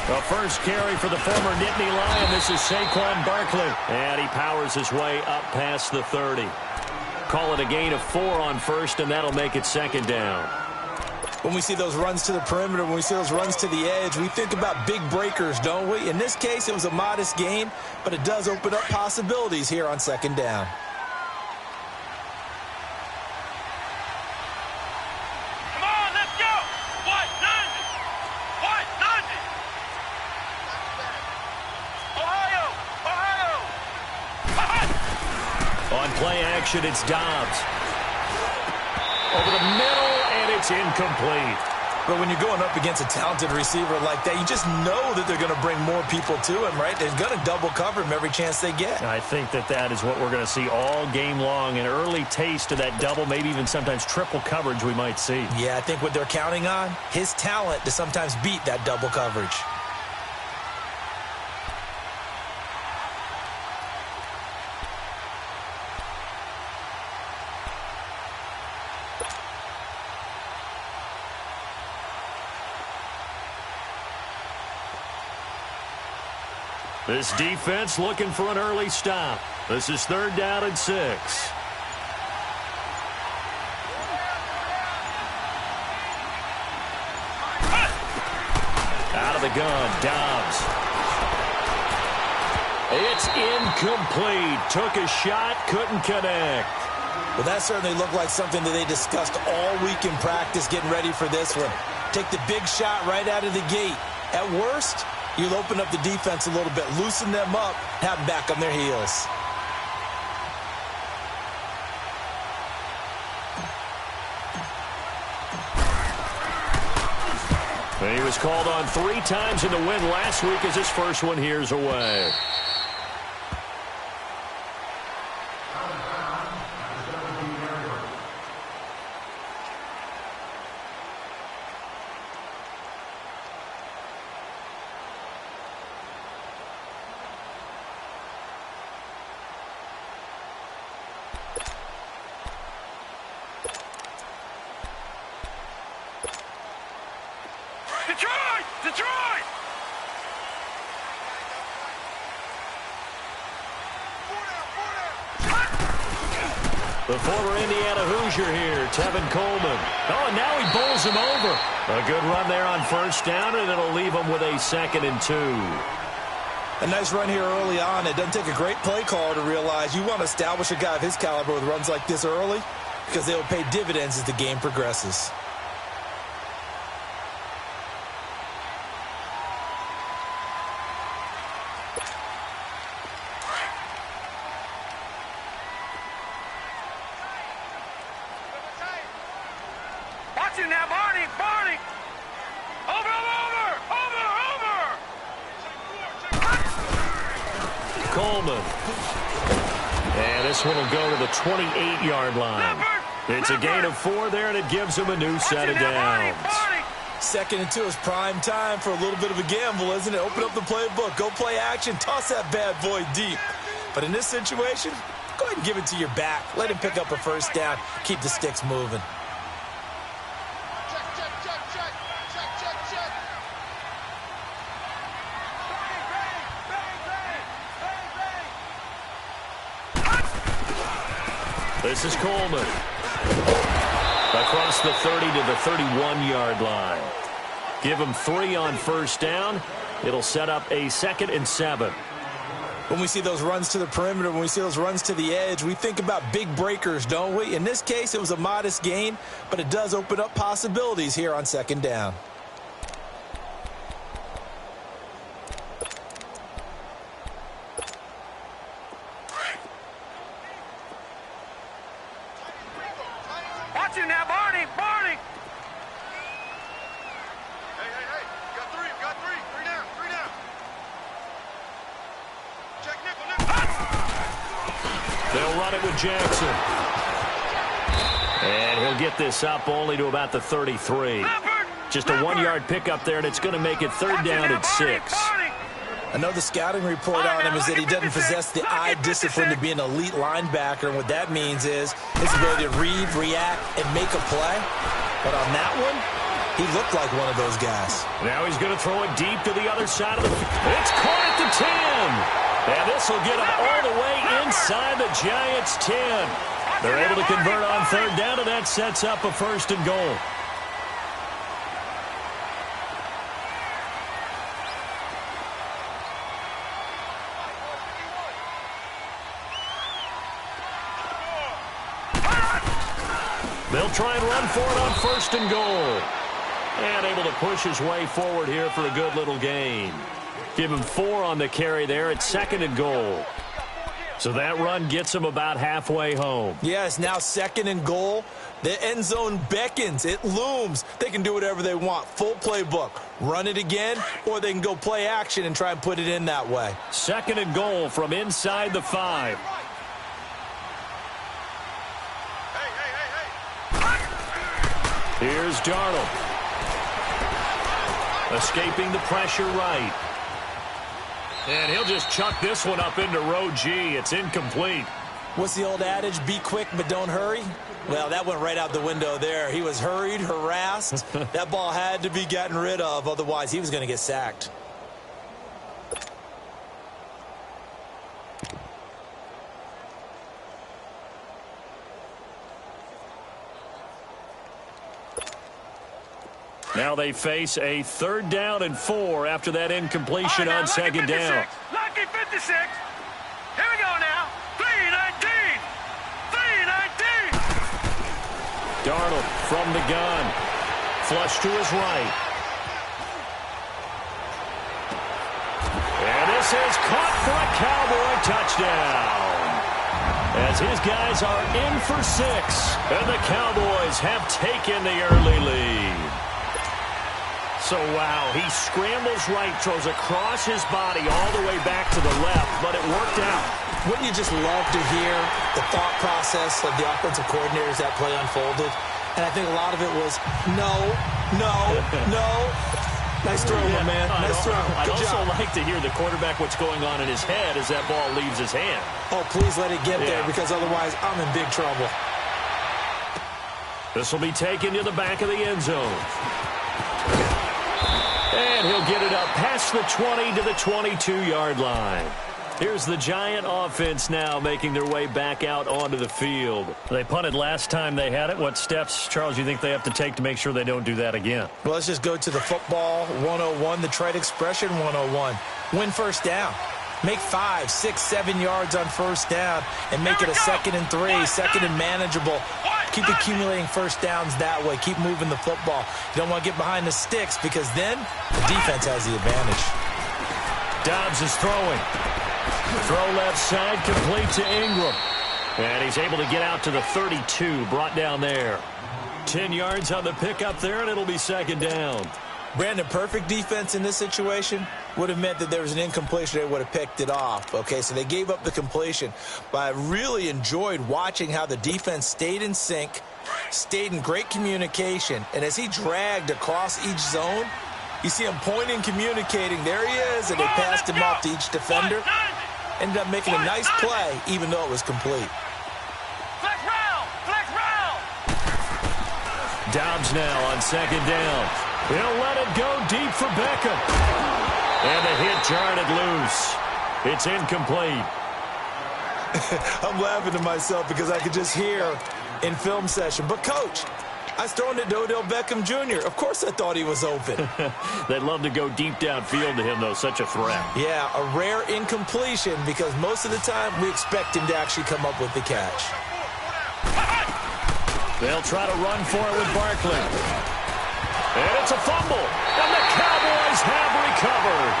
The first carry for the former Nittany Lion. This is Saquon Barkley. And he powers his way up past the 30. Call it a gain of 4 on first, and that'll make it second down. When we see those runs to the perimeter, when we see those runs to the edge, we think about big breakers, don't we? In this case, it was a modest gain, but it does open up possibilities here on second down. Play action, it's Dobbs. Over the middle, and it's incomplete. But when you're going up against a talented receiver like that, you just know that they're going to bring more people to him, right? They're going to double cover him every chance they get. I think that is what we're going to see all game long. An early taste of that double, maybe even sometimes triple coverage we might see. Yeah, I think what they're counting on, his talent to sometimes beat that double coverage. This defense looking for an early stop. This is 3rd down and 6. Out of the gun, Dobbs. It's incomplete. Took a shot, couldn't connect. Well, that certainly looked like something that they discussed all week in practice getting ready for this one. Take the big shot right out of the gate. At worst, you'll open up the defense a little bit, loosen them up, have them back on their heels. He was called on 3 times in the win last week as his first one here's away. Detroit! The former Indiana Hoosier here, Tevin Coleman. Oh, and now he bowls him over. A good run there on first down, and it'll leave him with a 2nd and 2. A nice run here early on. It doesn't take a great play caller to realize you want to establish a guy of his caliber with runs like this early because they will pay dividends as the game progresses. Coleman. And this one will go to the 28-yard line. It's a gain of 4 there, and it gives him a new set of downs. 2nd and 2 is prime time for a little bit of a gamble, isn't it? Open up the playbook, go play action, toss that bad boy deep. But in this situation, go ahead and give it to your back. Let him pick up a first down, keep the sticks moving. This is Coleman. Across the 30 to the 31-yard line. Give him 3 on first down. It'll set up a 2nd and 7. When we see those runs to the perimeter, when we see those runs to the edge, we think about big breakers, don't we? In this case, it was a modest gain, but it does open up possibilities here on second down. Watch him now, Barney! Barney! Hey. Got three. Three down. Check nickel. They'll run it with Jackson. And he'll get this up only to about the 33. Just a 1-yard pickup there, and it's going to make it 3rd down and 6. I know the scouting report on him is that he doesn't possess the eye discipline to be an elite linebacker, and what that means is his ability to read, react, and make a play. But on that one, He looked like one of those guys. Now he's going to throw it deep to the other side of the field. It's caught at the 10. And this will get him all the way inside the Giants' 10. They're able to convert on third down, and that sets up a 1st and goal. They'll try and run for it on 1st and goal. And able to push his way forward here for a good little gain. Give him 4 on the carry there at 2nd and goal. So that run gets him about halfway home. Yes, now 2nd and goal. The end zone beckons. It looms. They can do whatever they want. Full playbook. Run it again, or they can go play action and try and put it in that way. 2nd and goal from inside the 5. Here's Darnold. Escaping the pressure right. And he'll just chuck this one up into row G. It's incomplete. What's the old adage? Be quick, but don't hurry? Well, that went right out the window there. He was hurried, harassed. That ball had to be gotten rid of. Otherwise, he was going to get sacked. Now they face a 3rd down and 4 after that incompletion on 2nd down. Lucky 56. Here we go now. 3-19. 3-19. Darnold from the gun. Flush to his right. And this is caught for a Cowboy touchdown. As his guys are in for 6. And the Cowboys have taken the early lead. So, wow, he scrambles right, throws across his body all the way back to the left, but it worked out. Wouldn't you just love to hear the thought process of the offensive coordinators that play unfolded? And I think a lot of it was, no. Nice throw, my man. Nice throw. I'd Good also job. like to hear the quarterback what's going on in his head as that ball leaves his hand. Oh, please let it get there, Yeah. because otherwise I'm in big trouble. This will be taken to the back of the end zone. And he'll get it up past the 20 to the 22-yard line. Here's the Giant offense now making their way back out onto the field. They punted last time they had it. What steps, Charles, you think they have to take to make sure they don't do that again? Well, let's just go to the football 101, the trade expression 101. Win 1st down. Make 5, 6, 7 yards on 1st down and make it a 2nd and 3, 2nd and manageable. Keep accumulating 1st downs that way. Keep moving the football. You don't want to get behind the sticks because then the defense has the advantage. Dobbs is throwing. Throw left side, complete to Ingram. And he's able to get out to the 32, brought down there. 10 yards on the pickup there, and it'll be 2nd down. Brandon, perfect defense in this situation would have meant that there was an incompletion. They would have picked it off. Okay, so they gave up the completion. But I really enjoyed watching how the defense stayed in sync, stayed in great communication. And as he dragged across each zone, you see him pointing, communicating. There he is, and they passed him off to each defender. Ended up making a nice play, even though it was complete. Flex round. Flex round. Dobbs now on 2nd down. He'll let it go deep for Beckham. And the hit jarred it loose. It's incomplete. I'm laughing to myself because I could just hear in film session. But, Coach, I was throwing it to Odell Beckham Jr. Of course I thought he was open. They'd love to go deep downfield to him, though. Such a threat. Yeah, a rare incompletion because most of the time we expect him to actually come up with the catch. They'll try to run for it with Barkley. And it's a fumble. And the Cowboys have recovered.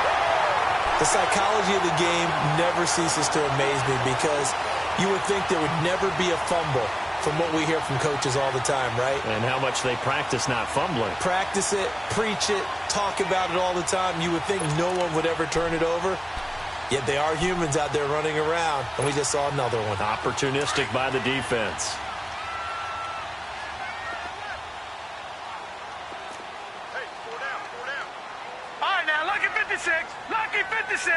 The psychology of the game never ceases to amaze me because you would think there would never be a fumble from what we hear from coaches all the time, right? And how much they practice not fumbling. Practice it, preach it, talk about it all the time. You would think no one would ever turn it over. Yet they are humans out there running around, and we just saw another one. Opportunistic by the defense. Hey, 4 down, 4 down. All right, now, lucky 56. Lucky 56.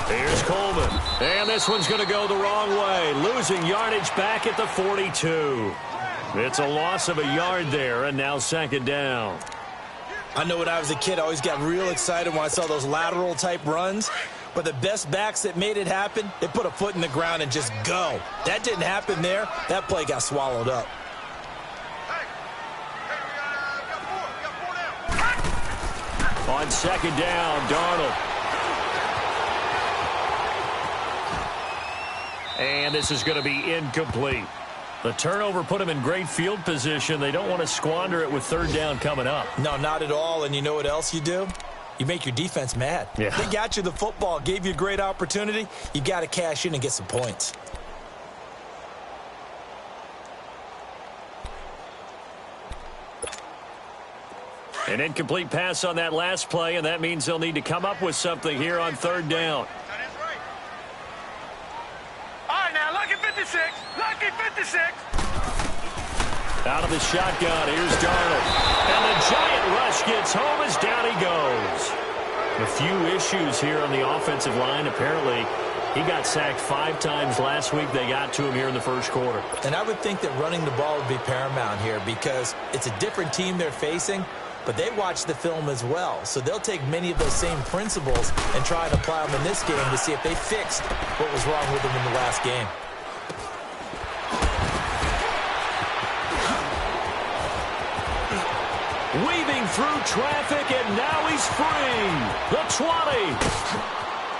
Here's Coleman. And this one's going to go the wrong way. Losing yardage back at the 42. It's a loss of a yard there, and now second down. I know when I was a kid, I always got real excited when I saw those lateral-type runs. But the best backs that made it happen, they put a foot in the ground and just go. That didn't happen there. That play got swallowed up. On second down, Darnold. And this is going to be incomplete. The turnover put them in great field position. They don't want to squander it with third down coming up. No, not at all. And you know what else you do? You make your defense mad. Yeah. They got you the football, gave you a great opportunity. You got to cash in and get some points. An incomplete pass on that last play, and that means they'll need to come up with something here on third down. All right, now, lucky 56. Lucky 56. Out of the shotgun, here's Darnold. And the giant rush gets home as down he goes. A few issues here on the offensive line. Apparently, he got sacked 5 times last week. They got to him here in the first quarter. And I would think that running the ball would be paramount here because it's a different team they're facing, but they watch the film as well. So they'll take many of those same principles and try and apply them in this game to see if they fixed what was wrong with them in the last game. Weaving through traffic, and now he's free. The 20.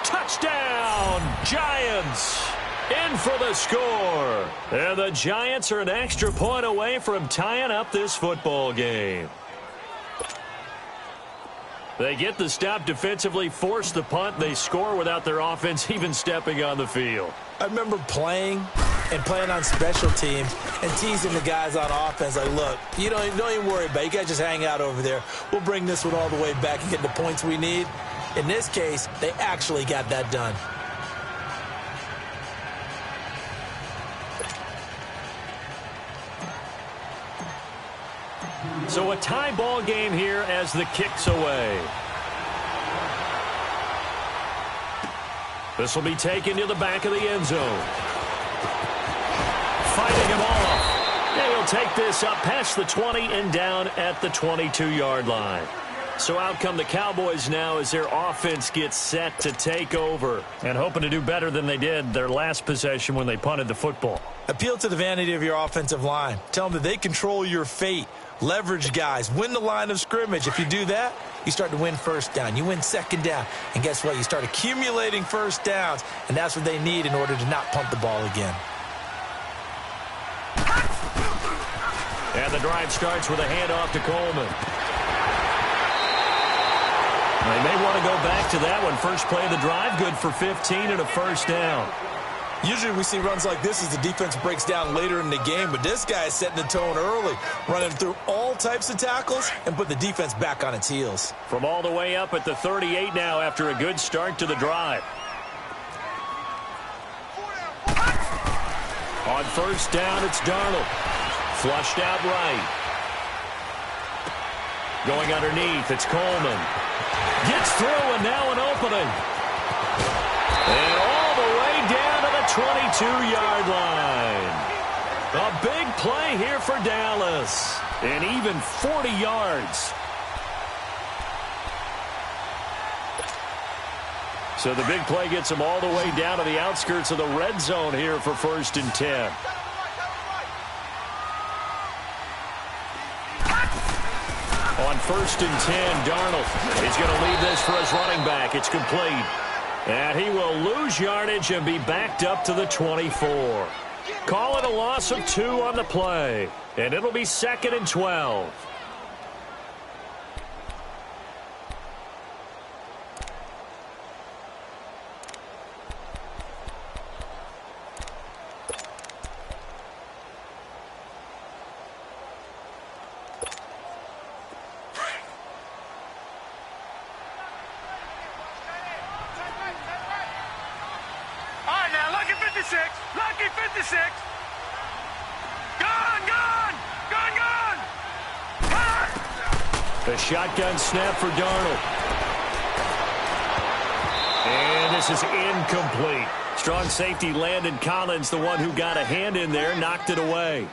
Touchdown, Giants. In for the score. And the Giants are an extra point away from tying up this football game. They get the stop defensively, force the punt. They score without their offense even stepping on the field. I remember playing on special teams and teasing the guys on offense like, look, you don't even worry about it. You guys just hang out over there. We'll bring this one all the way back and get the points we need. In this case, they actually got that done. So a tie ball game here as the kick's away. This will be taken to the back of the end zone. Fighting him off. And he'll take this up past the 20 and down at the 22-yard line. So out come the Cowboys now as their offense gets set to take over and hoping to do better than they did their last possession when they punted the football. Appeal to the vanity of your offensive line. Tell them that they control your fate. Leverage guys. Win the line of scrimmage. If you do that, you start to win first down. You win second down. And guess what? You start accumulating first downs. And that's what they need in order to not punt the ball again. And the drive starts with a handoff to Coleman. They may want to go back to that one. First play of the drive, good for 15 and a first down. Usually we see runs like this as the defense breaks down later in the game, but this guy is setting the tone early, running through all types of tackles and put the defense back on its heels. From all the way up at the 38 now after a good start to the drive. On first down, it's Darnold. Flushed out right. Going underneath, it's Coleman. Gets through, and now an opening. And all the way down to the 22-yard line. A big play here for Dallas. And even 40 yards. So the big play gets them all the way down to the outskirts of the red zone here for 1st and 10. On 1st and 10, Darnold is going to lead this for his running back. It's complete. And he will lose yardage and be backed up to the 24. Call it a loss of 2 on the play. And it'll be 2nd and 12. Lucky 56. Gone, gone, gone, gone. The shotgun snap for Darnold. And this is incomplete. Strong safety Landon Collins, the one who got a hand in there, knocked it away.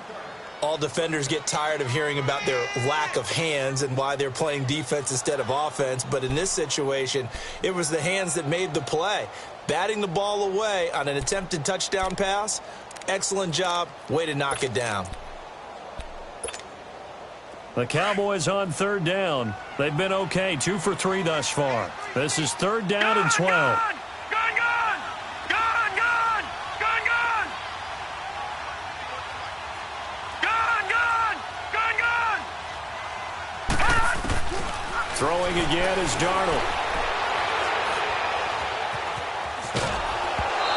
All defenders get tired of hearing about their lack of hands and why they're playing defense instead of offense. But in this situation, it was the hands that made the play. Batting the ball away on an attempted touchdown pass, excellent job. Way to knock it down. The Cowboys on third down. They've been okay, 2 for 3 thus far. This is third down and 12. Throwing again is Darnold.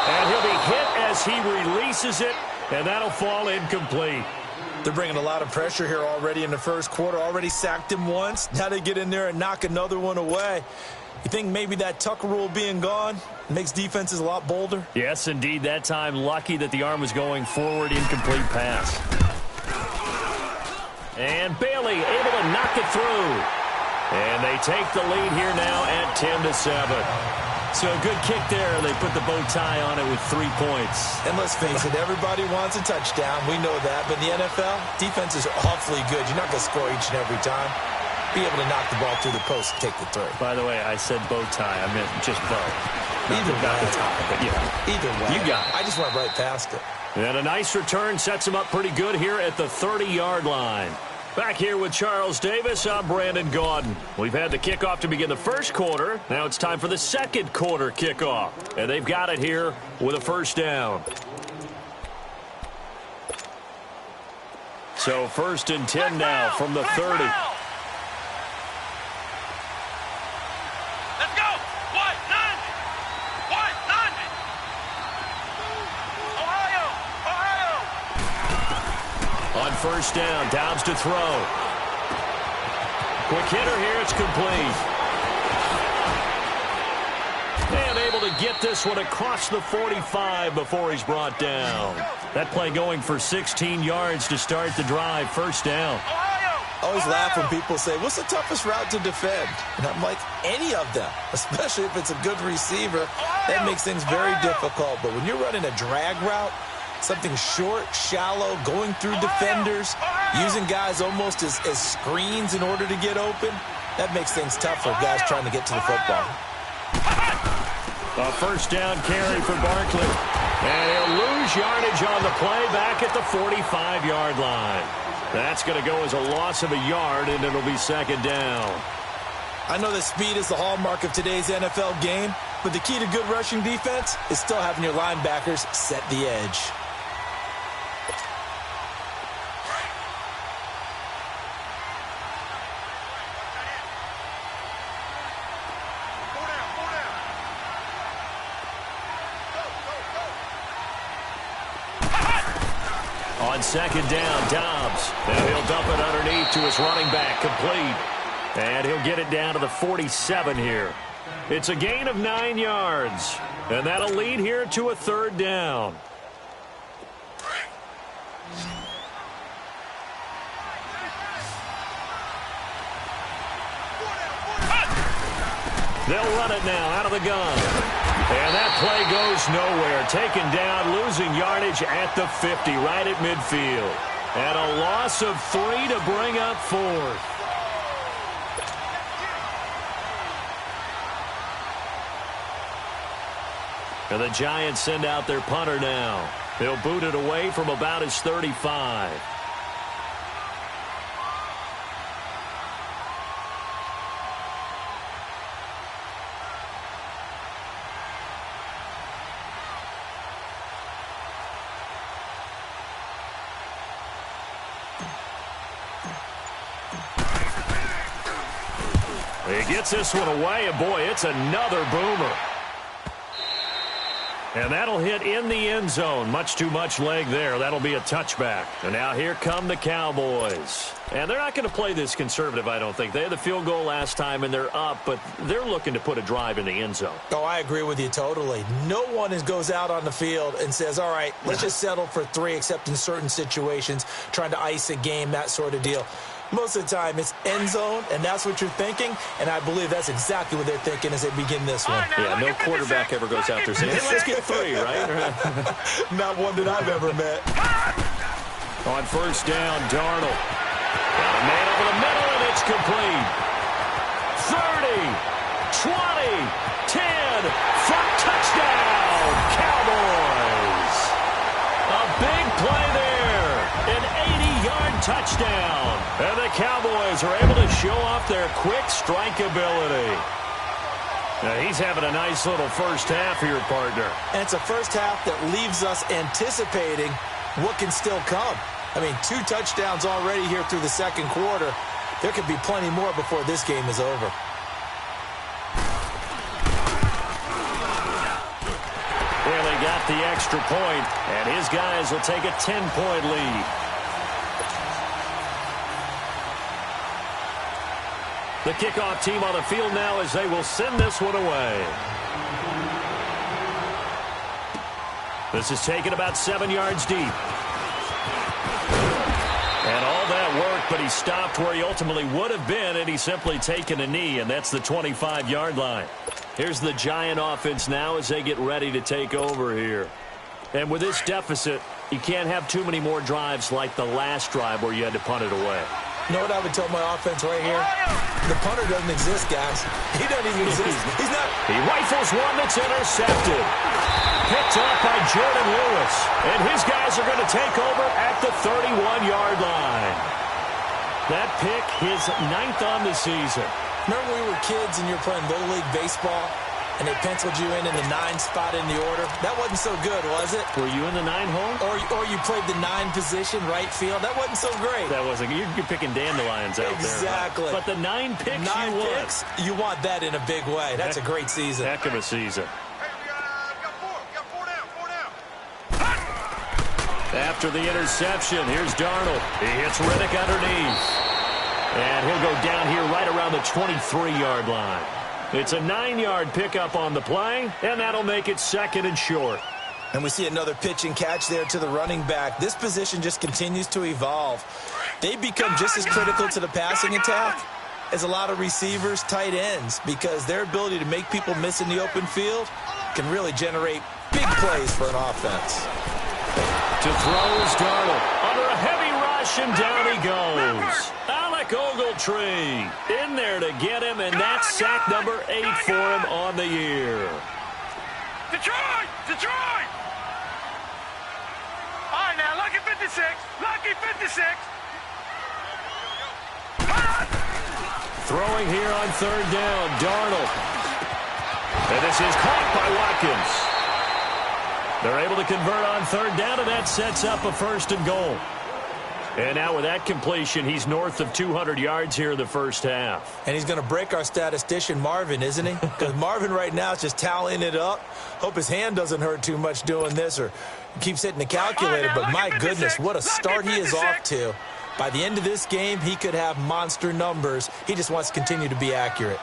And he'll be hit as he releases it, and that'll fall incomplete. They're bringing a lot of pressure here already in the first quarter. Already sacked him once. Now they get in there and knock another one away. You think maybe that Tucker rule being gone makes defenses a lot bolder? Yes, indeed. That time, lucky that the arm was going forward, incomplete pass. And Bailey able to knock it through. And they take the lead here now at 10-7. So a good kick there. They put the bow tie on it with 3 points. And let's face it, everybody wants a touchdown. We know that. But in the NFL, defenses are awfully good. You're not going to score each and every time. Be able to knock the ball through the post and take the throw. By the way, I said bow tie. I meant just bow. Either way. The tie, but yeah. Either way. You got it. I just went right past it. And a nice return sets him up pretty good here at the 30-yard line. Back here with Charles Davis, I'm Brandon Gaudin. We've had the kickoff to begin the first quarter. Now it's time for the second quarter kickoff. And they've got it here with a first down. So first and 10 now from the 30. Let's go. White, 90. White, 90. Ohio. On first down, Dobbs to throw. Quick hitter here, it's complete. And able to get this one across the 45 before he's brought down. That play going for 16 yards to start the drive, first down. I always laugh when people say, what's the toughest route to defend? And I'm like, any of them, especially if it's a good receiver. That makes things very difficult. But when you're running a drag route, something short, shallow, going through defenders, using guys almost as screens in order to get open, that makes things tough for guys trying to get to the football. A first down carry for Barkley. And he'll lose yardage on the play back at the 45-yard line. That's going to go as a loss of a yard, and it'll be second down. I know that speed is the hallmark of today's NFL game, but the key to good rushing defense is still having your linebackers set the edge. On second down, Dobbs. And he'll dump it underneath to his running back, complete. And he'll get it down to the 47 here. It's a gain of 9 yards. And that'll lead here to a third down. They'll run it now out of the gun. And that play goes nowhere. Taken down, losing yardage at the 50, right at midfield. And a loss of 3 to bring up fourth. And the Giants send out their punter now. They'll boot it away from about his 35. He gets this one away, and boy, it's another boomer. And that'll hit in the end zone. Much too much leg there. That'll be a touchback. And now here come the Cowboys. And they're not going to play this conservative, I don't think. They had the field goal last time, and they're up, but they're looking to put a drive in the end zone. Oh, I agree with you totally. No one goes out on the field and says, all right, let's just settle for 3, except in certain situations, trying to ice a game, that sort of deal. Most of the time, it's end zone, and that's what you're thinking, and I believe that's exactly what they're thinking as they begin this one. Yeah, no quarterback ever goes out there saying, hey, let's get 3, right? Not one that I've ever met. On first down, Darnold. Got a man over the middle, and it's complete. 30, 20, 10, for touchdown, Cowboys. A big play there. An 80-yard touchdown. And the Cowboys are able to show off their quick strike ability. Now, he's having a nice little first half here, partner. And it's a first half that leaves us anticipating what can still come. I mean, 2 touchdowns already here through the second quarter. There could be plenty more before this game is over. Well, they got the extra point, and his guys will take a 10-point lead. The kickoff team on the field now as they will send this one away. This is taken about 7 yards deep. And all that worked, but he stopped where he ultimately would have been, and he's simply taken a knee, and that's the 25-yard line. Here's the Giant offense now as they get ready to take over here. And with this deficit, you can't have too many more drives like the last drive where you had to punt it away. You know what I would tell my offense right here? The punter doesn't exist, guys. He doesn't even exist. He's not. He rifles one that's intercepted. Picked up by Jordan Lewis. And his guys are going to take over at the 31-yard line. That pick, his 9th on the season. Remember when we were kids and you were playing Little League Baseball and they penciled you in the 9 spot in the order? That wasn't so good, was it? Were you in the 9 hole? Or you played the 9 position, right field? That wasn't so great. That wasn't. You're picking dandelions out there. Exactly. But the 9 picks 9 you picks, you want that in a big way. That's a great season. Heck of a season. Hey, we got 4. We got 4 down. 4 down. After the interception, here's Darnold. He hits Riddick underneath. And he'll go down here right around the 23-yard line. It's a 9-yard pickup on the play, and that'll make it 2nd and short. And we see another pitch and catch there to the running back. This position just continues to evolve. They become just as critical to the passing attack as a lot of receivers, tight ends, because their ability to make people miss in the open field can really generate big plays for an offense. To throw is Darnold. Under a heavy rush, and down he goes. Ogletree in there to get him, and that's sack number 8 for him on the year. Detroit! Detroit! All right, now, lucky 56. Lucky 56. Throwing here on 3rd down, Darnold. And this is caught by Watkins. They're able to convert on 3rd down, and that sets up a 1st and goal. And now with that completion, he's north of 200 yards here in the first half. And he's going to break our statistician, Marvin, isn't he? Because Marvin right now is just tallying it up. Hope his hand doesn't hurt too much doing this or keeps hitting the calculator. But my goodness, what a start he is off to. By the end of this game, he could have monster numbers. He just wants to continue to be accurate.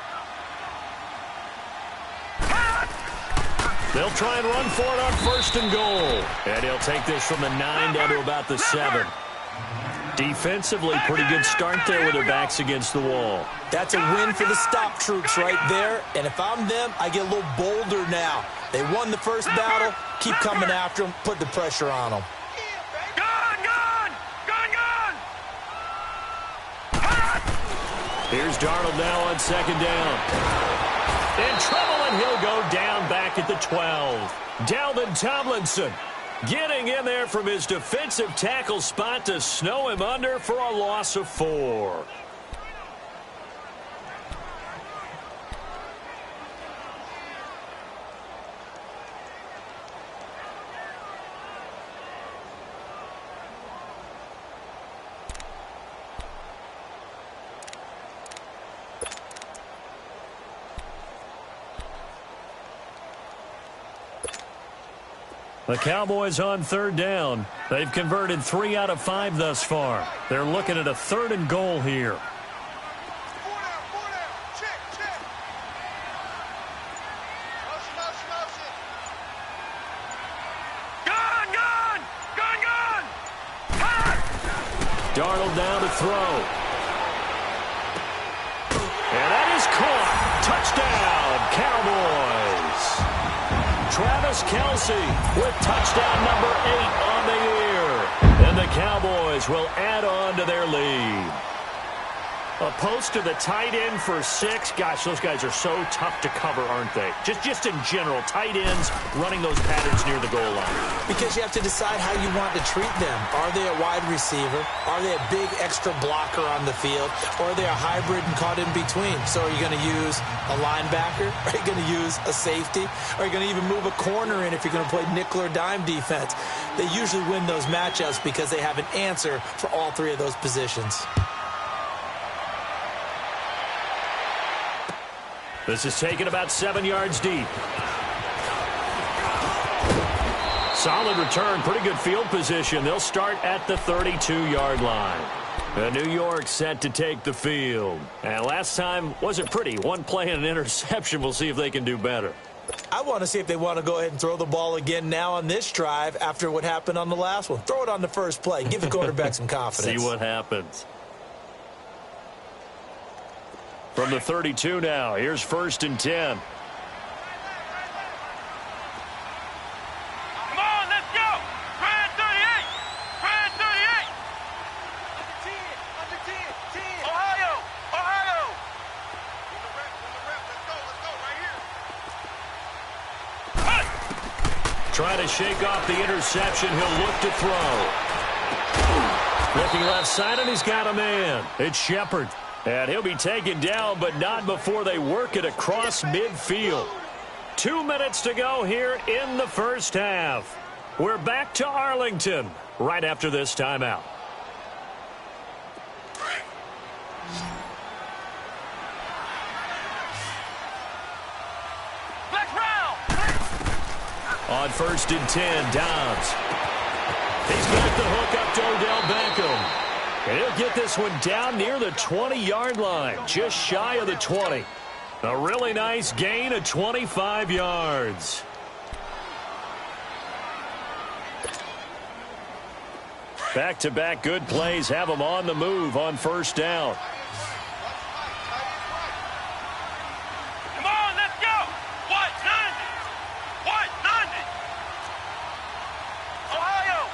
They'll try and run for it on 1st and goal. And he'll take this from the 9 down to about the 7. Defensively, pretty good start there with their backs against the wall. That's a win for the stop troops right there. And if I'm them, I get a little bolder now. They won the first battle. Keep coming after them. Put the pressure on them. Gun, gun! Gun, gun! Here's Darnold now on 2nd down. In trouble, and he'll go down back at the 12. Dalvin Tomlinson getting in there from his defensive tackle spot to snow him under for a loss of 4. The Cowboys on 3rd down. They've converted 3 out of 5 thus far. They're looking at a 3rd and goal here. 4 down. Check, check. Motion, motion, motion. Gun, gun! Gun, gun! Darnold down to throw. And that is caught. Touchdown, Cowboys. Travis Kelce with touchdown number 8 on the year. And And the Cowboys will add on to their lead. A post to the tight end for 6. Gosh, those guys are so tough to cover, aren't they? Just in general, tight ends running those patterns near the goal line. Because you have to decide how you want to treat them. Are they a wide receiver? Are they a big extra blocker on the field? Or are they a hybrid and caught in between? So are you going to use a linebacker? Are you going to use a safety? Are you going to even move a corner in if you're going to play nickel or dime defense? They usually win those matchups because they have an answer for all 3 of those positions. This is taken about 7 yards deep. Solid return, pretty good field position. They'll start at the 32-yard line. New York set to take the field. And last time wasn't pretty. One play and an interception. We'll see if they can do better. I want to see if they want to go ahead and throw the ball again now on this drive after what happened on the last one. Throw it on the first play. Give the quarterback some confidence. See what happens. From the 32 now, here's 1st and 10. Come on, let's go. Try 38. Try 38. Under 10. Ohio. Let's go. Trying to shake off the interception. He'll look to throw. Looking left side, and he's got a man. It's Shepard. And he'll be taken down, but not before they work it across midfield. 2 minutes to go here in the first half. We're back to Arlington right after this timeout. Let's round. On 1st and 10, Dobbs. He's got the hook up to Odell Beckham. And he'll get this one down near the 20-yard line, just shy of the 20. A really nice gain of 25 yards. Back-to-back good plays have them on the move on 1st down. Come on, let's go. What? 90. Ohio.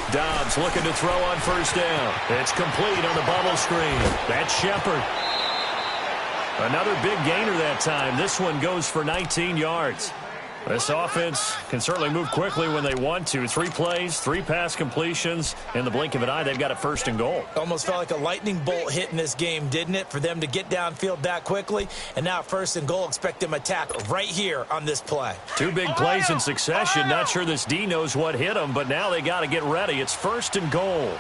Dobbs looking to throw on 1st down. It's complete on the bubble screen. That's Shepard. Another big gainer that time. This one goes for 19 yards. This offense can certainly move quickly when they want to. 3 plays, 3 pass completions. In the blink of an eye, they've got it 1st and goal. Almost felt like a lightning bolt hit in this game, didn't it? For them to get downfield that quickly. And now 1st and goal, expect them to attack right here on this play. 2 big plays in succession. Not sure this D knows what hit them, but now they got to get ready. It's 1st and goal.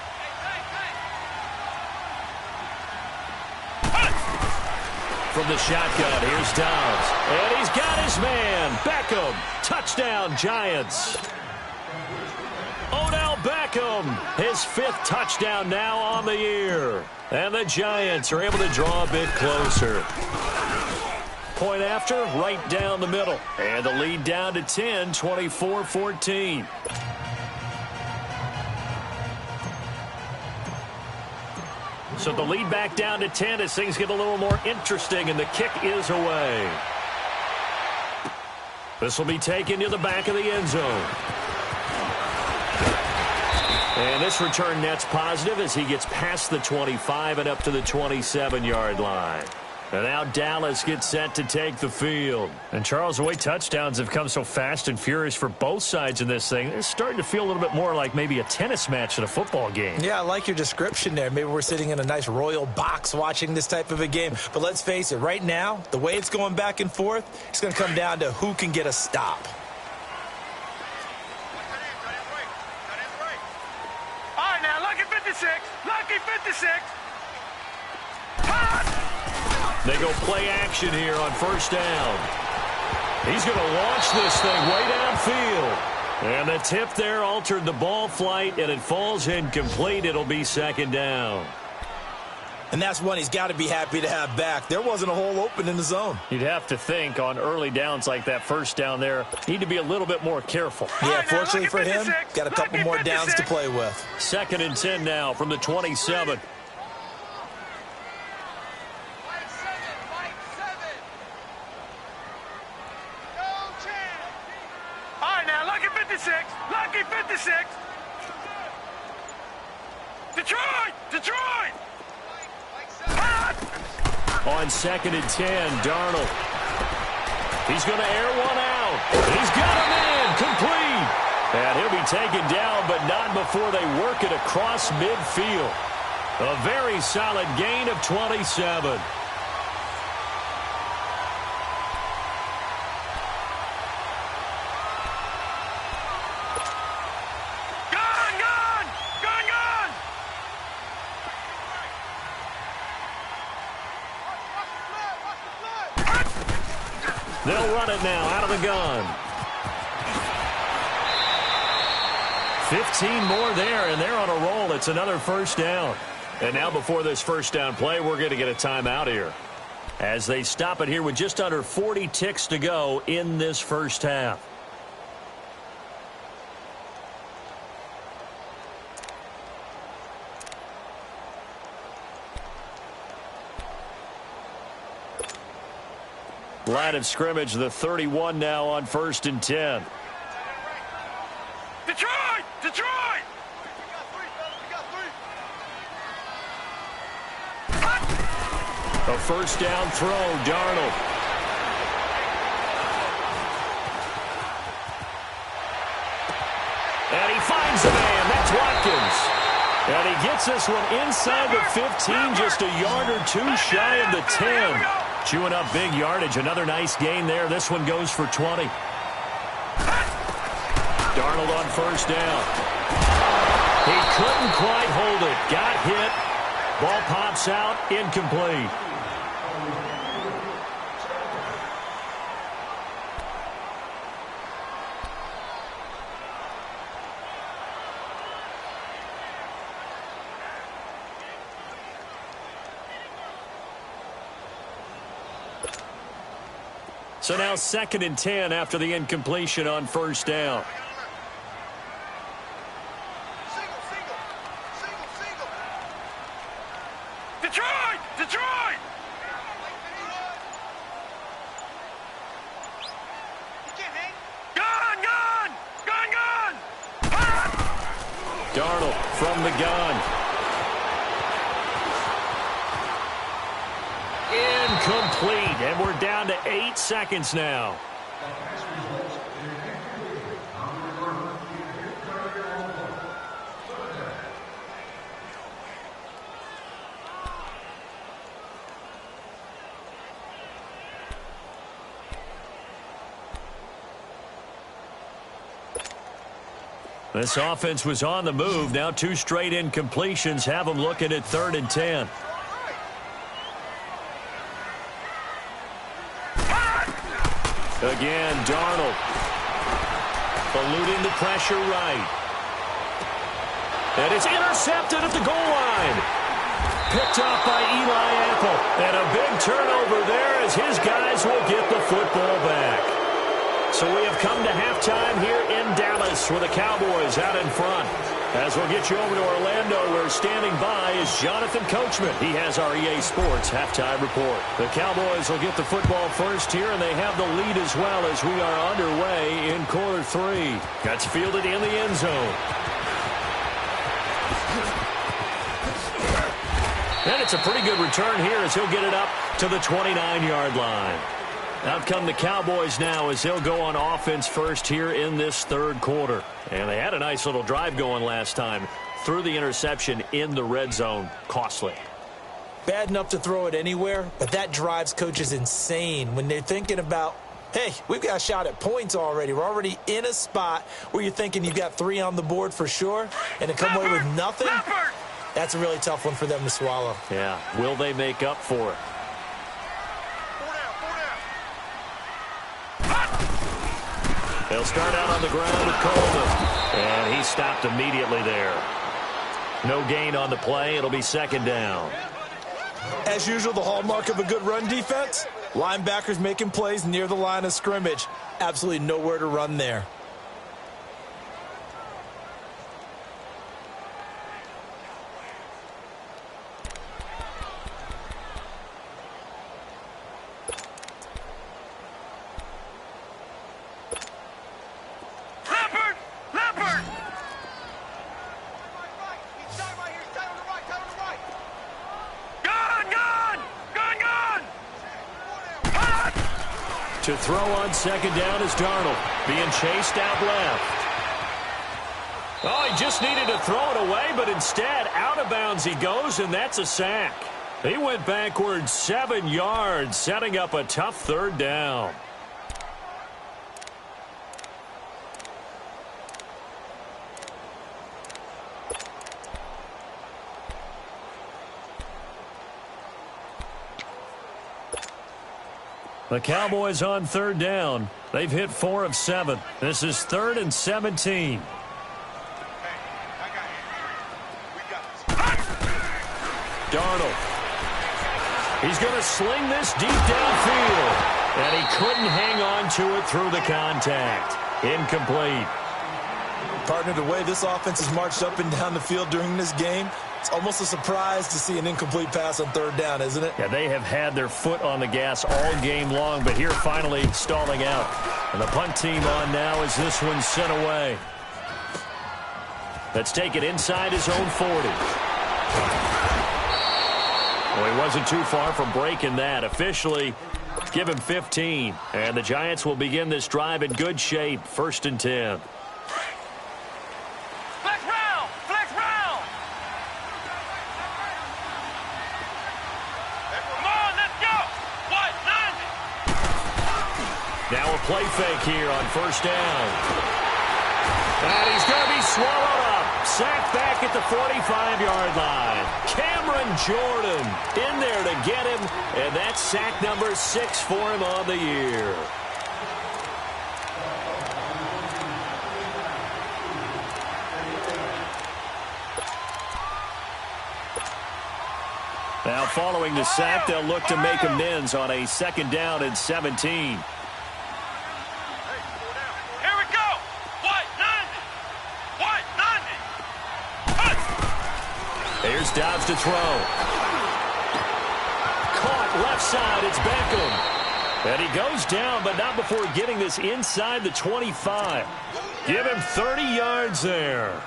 From the shotgun, here's Dobbs. And he's got his man, Beckham. Touchdown, Giants. Odell Beckham, his 5th touchdown now on the year. And the Giants are able to draw a bit closer. Point after, right down the middle. And the lead down to 10, 24-14. So the lead back down to 10 as things get a little more interesting, and the kick is away. This will be taken to the back of the end zone. And this return net's positive as he gets past the 25 and up to the 27-yard line. And now Dallas gets set to take the field. And Charles, the way touchdowns have come so fast and furious for both sides in this thing, it's starting to feel a little bit more like maybe a tennis match than a football game. Yeah, I like your description there. Maybe we're sitting in a nice royal box watching this type of a game. But let's face it, right now, the way it's going back and forth, it's going to come down to who can get a stop. All right, now, lucky 56. Lucky 56. They go play action here on 1st down. He's going to launch this thing way downfield. And the tip there altered the ball flight, and it falls incomplete. It'll be 2nd down. And that's one he's got to be happy to have back. There wasn't a hole open in the zone. You'd have to think on early downs like that 1st down there, need to be a little bit more careful. Yeah, fortunately for him, got a couple more downs to play with. 2nd and 10 now from the 27. 56. Detroit! Detroit! On 2nd and 10, Darnold. He's going to air one out. He's got him in. Complete. And he'll be taken down, but not before they work it across midfield. A very solid gain of 27. They'll run it now out of the gun. 15 more there, and they're on a roll. It's another first down. And now before this first down play, we're going to get a timeout here, as they stop it here with just under 40 ticks to go in this first half. Line of scrimmage, the 31 now on 1st and 10. Detroit! Detroit! A first down throw, Darnold. And he finds the man. That's Watkins. And he gets this one inside the 15, just a yard or two shy of the 10. Chewing up big yardage. Another nice gain there. This one goes for 20. Darnold on first down. He couldn't quite hold it. Got hit. Ball pops out. Incomplete. So now 2nd and 10 after the incompletion on first down. Detroit! Detroit! Gun! Gun! Gun! Gun! Darnold from the gun. Incomplete, and we're down to 8 seconds now. This offense was on the move. Now 2 straight incompletions have them looking at 3rd and 10. Again, Darnold eluding the pressure right. And it's intercepted at the goal line. Picked off by Eli Apple. And a big turnover there as his guys will get the football back. So we have come to halftime here in Dallas with the Cowboys out in front. As we'll get you over to Orlando, where standing by is Jonathan Coachman. He has our EA Sports halftime report. The Cowboys will get the football first here, and they have the lead as well as we are underway in quarter 3. That's fielded in the end zone. And it's a pretty good return here as he'll get it up to the 29-yard line. Out come the Cowboys now as they'll go on offense first here in this 3rd quarter. And they had a nice little drive going last time. Threw the interception in the red zone. Costly. Bad enough to throw it anywhere, but that drives coaches insane when they're thinking about, hey, we've got a shot at points already. We're already in a spot where you're thinking you've got 3 on the board for sure, and to come away with nothing, that's a really tough one for them to swallow. Yeah, will they make up for it? They'll start out on the ground with Coleman. And he stopped immediately there. No gain on the play. It'll be 2nd down. As usual, the hallmark of a good run defense, linebackers making plays near the line of scrimmage. Absolutely nowhere to run there. To throw on second down is Darnold, being chased out left. Oh, he just needed to throw it away, but instead, out of bounds he goes, and that's a sack. He went backwards 7 yards, setting up a tough third down. The Cowboys on third down. They've hit 4 of 7. This is 3rd and 17. Darnold. He's going to sling this deep downfield. And he couldn't hang on to it through the contact. Incomplete. Partner, the way this offense has marched up and down the field during this game, it's almost a surprise to see an incomplete pass on third down, isn't it? Yeah, they have had their foot on the gas all game long, but here finally stalling out. And the punt team on now as this one's sent away. Let's take it inside his own 40. Well, he wasn't too far from breaking that. Officially, give him 15. And the Giants will begin this drive in good shape. 1st and 10. Now a play fake here on 1st down. And he's going to be swallowed up. Sacked back at the 45-yard line. Cameron Jordan in there to get him. And that's sack number 6 for him on the year. Now following the sack, they'll look to make amends on a 2nd down and 17. Here's Dobbs to throw. Caught left side. It's Beckham. And he goes down, but not before getting this inside the 25. Give him 30 yards there.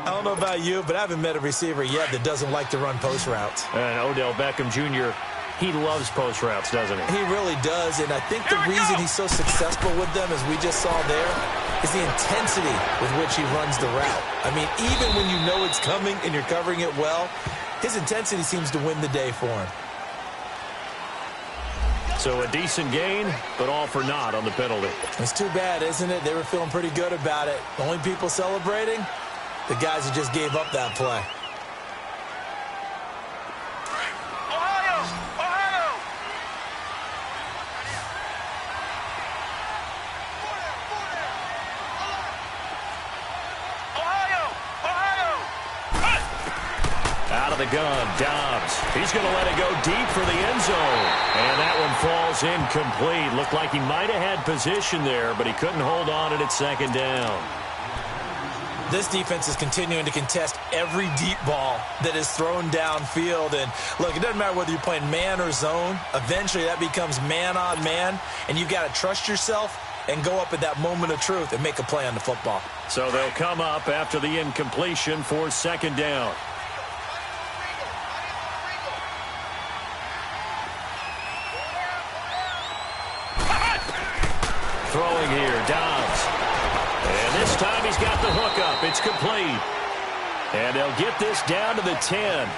I don't know about you, but I haven't met a receiver yet that doesn't like to run post routes. And Odell Beckham Jr., he loves post routes, doesn't he? He really does, and I think the reason he's so successful with them, as we just saw there, is the intensity with which he runs the route. I mean, even when you know it's coming and you're covering it well, his intensity seems to win the day for him. So a decent gain, but all for naught on the penalty. It's too bad, isn't it? They were feeling pretty good about it. The only people celebrating, the guys who just gave up that play. The gun, Dobbs. He's going to let it go deep for the end zone. And that one falls incomplete. Looked like he might have had position there, but he couldn't hold on at 2nd down. This defense is continuing to contest every deep ball that is thrown downfield. And, look, it doesn't matter whether you're playing man or zone. Eventually, that becomes man on man, and you've got to trust yourself and go up at that moment of truth and make a play on the football. So they'll come up after the incompletion for 2nd down. Throwing here, Dobbs. And this time he's got the hook up. It's complete. And they'll get this down to the 10.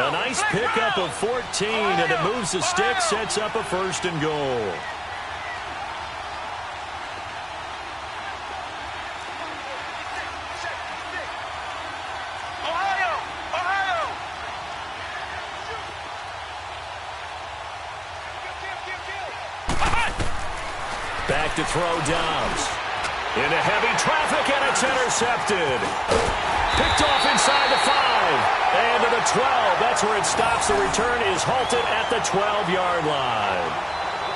A nice pickup of 14, and it moves the stick, sets up a 1st and goal. Back to throw, Dobbs. Into heavy traffic, and it's intercepted. Picked off inside the 5. And to the 12. That's where it stops. The return is halted at the 12-yard line.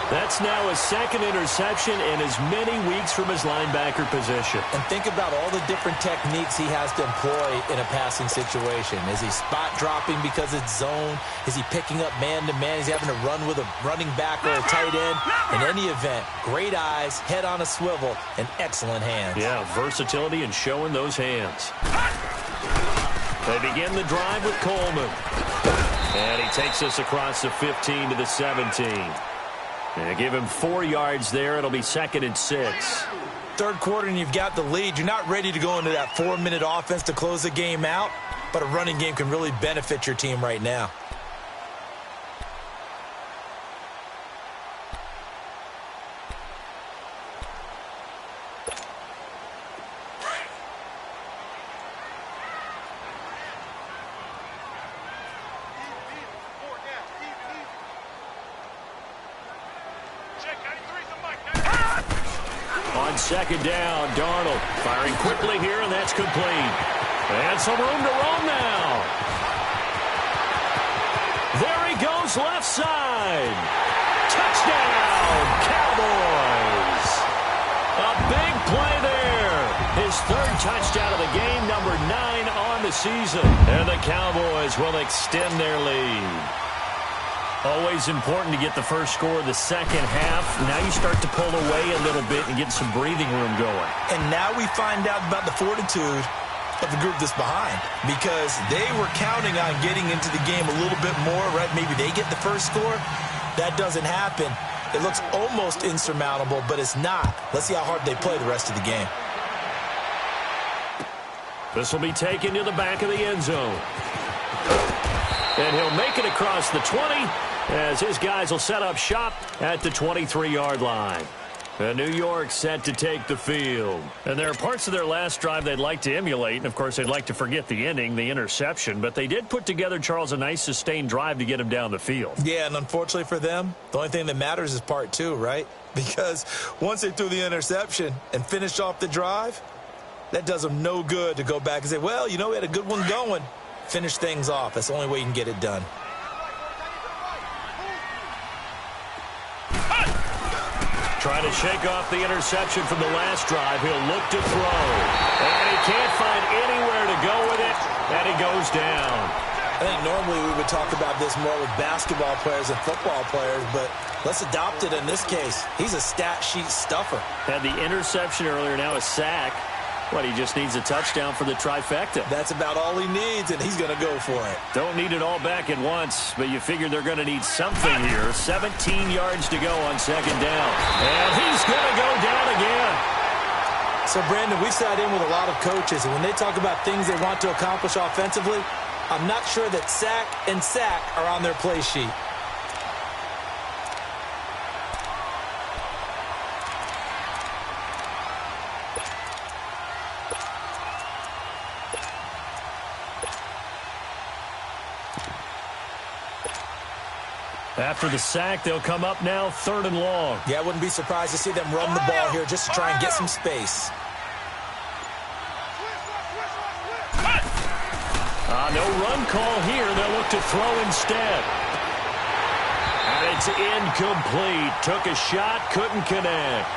That's now his 2nd interception in as many weeks from his linebacker position. And think about all the different techniques he has to employ in a passing situation. Is he spot dropping because it's zone? Is he picking up man-to-man? Is he having to run with a running back or a tight end? In any event, great eyes, head on a swivel, and excellent hands. Yeah, versatility and showing those hands. They begin the drive with Coleman. And he takes us across the 15 to the 17. And give him 4 yards there. It'll be 2nd and 6. Third quarter and you've got the lead. You're not ready to go into that 4-minute offense to close the game out, but a running game can really benefit your team right now. On 2nd down, Darnold firing quickly here, and that's complete. And some room to roam now. There he goes, left side. Touchdown, Cowboys. A big play there. His 3rd touchdown of the game, number 9 on the season. And the Cowboys will extend their lead. Always important to get the first score of the second half. Now you start to pull away a little bit and get some breathing room going. And now we find out about the fortitude of the group that's behind, because they were counting on getting into the game a little bit more, right? Maybe they get the first score. That doesn't happen. It looks almost insurmountable, but it's not. Let's see how hard they play the rest of the game. This will be taken to the back of the end zone. And he'll make it across the 20 as his guys will set up shop at the 23-yard line. And New York set to take the field. And there are parts of their last drive they'd like to emulate. And, of course, they'd like to forget the ending, the interception. But they did put together, Charles, a nice sustained drive to get him down the field. Yeah, and unfortunately for them, the only thing that matters is part 2, right? Because once they threw the interception and finished off the drive, that does them no good to go back and say, well, you know, we had a good one going. Finish things off. That's the only way you can get it done. Trying to shake off the interception from the last drive. He'll look to throw. And he can't find anywhere to go with it. And he goes down. I think normally we would talk about this more with basketball players and football players, but let's adopt it in this case. He's a stat sheet stuffer. Had the interception earlier, now a sack. What, he just needs a touchdown for the trifecta. That's about all he needs, and he's going to go for it. Don't need it all back at once, but you figure they're going to need something here. 17 yards to go on 2nd down. And he's going to go down again. So, Brandon, we've sat in with a lot of coaches, and when they talk about things they want to accomplish offensively, I'm not sure that sack and sack are on their play sheet. After the sack, they'll come up now 3rd and long. Yeah, I wouldn't be surprised to see them run the ball here just to try and get some space. No run call here. They'll look to throw instead. And it's incomplete. Took a shot, couldn't connect.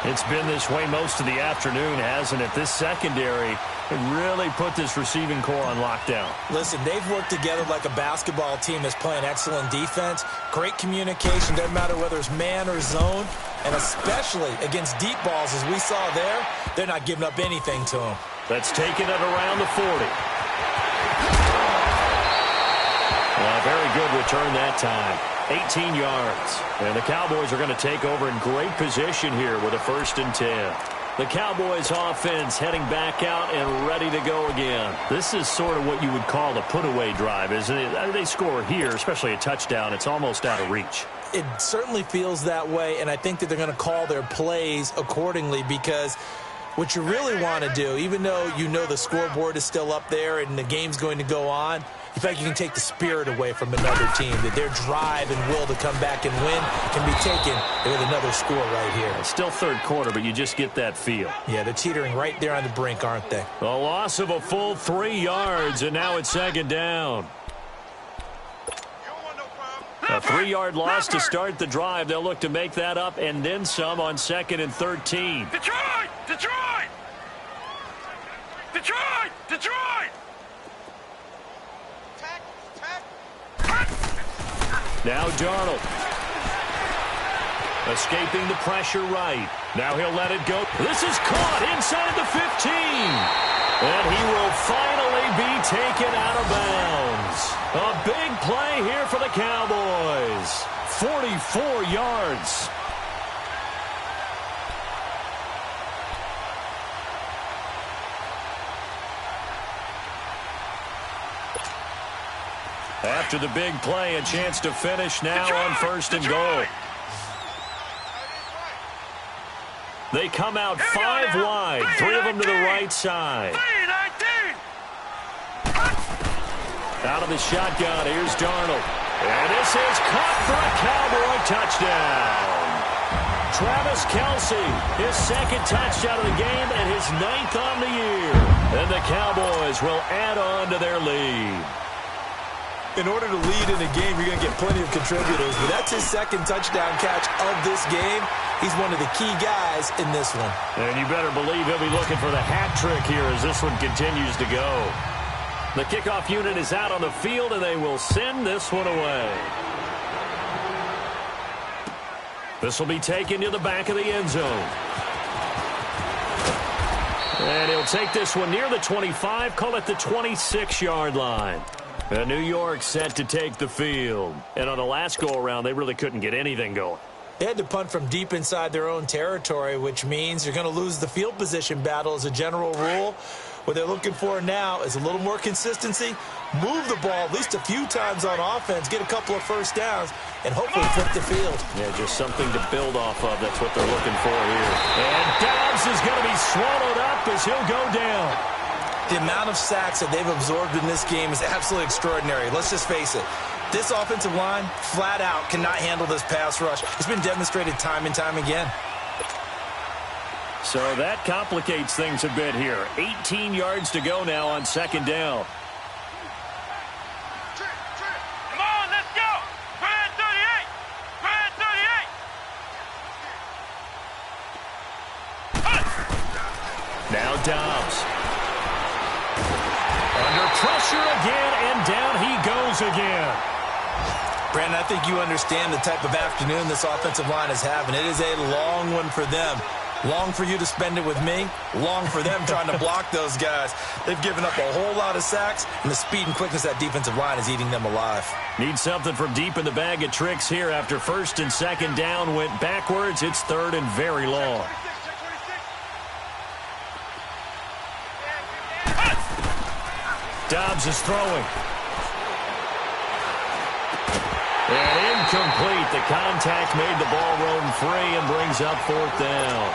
It's been this way most of the afternoon, hasn't it? This secondary really put this receiving core on lockdown. Listen, they've worked together like a basketball team that's playing excellent defense. Great communication, doesn't matter whether it's man or zone. And especially against deep balls, as we saw there, they're not giving up anything to them. That's taken it around the 40. Very good return that time. 18 yards. And the Cowboys are going to take over in great position here with a 1st and 10. The Cowboys offense heading back out and ready to go again. This is sort of what you would call a put-away drive, isn't it? They score here, especially a touchdown. It's almost out of reach. It certainly feels that way, and I think that they're going to call their plays accordingly, because what you really want to do, even though you know the scoreboard is still up there and the game's going to go on, in fact, you can take the spirit away from another team, that their drive and will to come back and win can be taken with another score right here. It's still 3rd quarter, but you just get that feel. Yeah, they're teetering right there on the brink, aren't they? A loss of a full 3 yards, and now it's 2nd down. A 3-yard loss to start the drive. They'll look to make that up and then some on 2nd and 13. Detroit! Detroit! Detroit! Detroit! Now Darnold. Escaping the pressure right. Now he'll let it go. This is caught inside the 15. And he will finally be taken out of bounds. A big play here for the Cowboys. 44 yards. After the big play, a chance to finish now on 1st and goal. They come out 5 wide, 3 of them to the right side. Out of the shotgun, here's Darnold. And this is caught for a Cowboy touchdown. Travis Kelce, his 2nd touchdown of the game and his 9th on the year. And the Cowboys will add on to their lead. In order to lead in a game, you're going to get plenty of contributors, but that's his 2nd touchdown catch of this game. He's one of the key guys in this one. And you better believe he'll be looking for the hat trick here as this one continues to go. The kickoff unit is out on the field, and they will send this one away. This will be taken to the back of the end zone. And he'll take this one near the 25, call it the 26-yard line. New York set to take the field. And on the last go-around, they really couldn't get anything going. They had to punt from deep inside their own territory, which means you're going to lose the field position battle as a general rule. What they're looking for now is a little more consistency, move the ball at least a few times on offense, get a couple of first downs, and hopefully flip the field. Yeah, just something to build off of. That's what they're looking for here. And Dobbs is going to be swallowed up as he'll go down. The amount of sacks that they've absorbed in this game is absolutely extraordinary. Let's just face it. This offensive line, flat out, cannot handle this pass rush. It's been demonstrated time and time again. So that complicates things a bit here. 18 yards to go now on 2nd down. Come on, let's go. Grand 38. Grand 38. Now Dobbs. Under pressure again, and down he goes again. Brandon, I think you understand the type of afternoon this offensive line is having. It is a long one for them. Long for you to spend it with me. Long for them trying to block those guys. They've given up a whole lot of sacks, and the speed and quickness of that defensive line is eating them alive. Need something from deep in the bag of tricks here. After 1st and 2nd down went backwards, it's 3rd and very long. Dobbs is throwing. And incomplete. The contact made the ball roam free and brings up 4th down.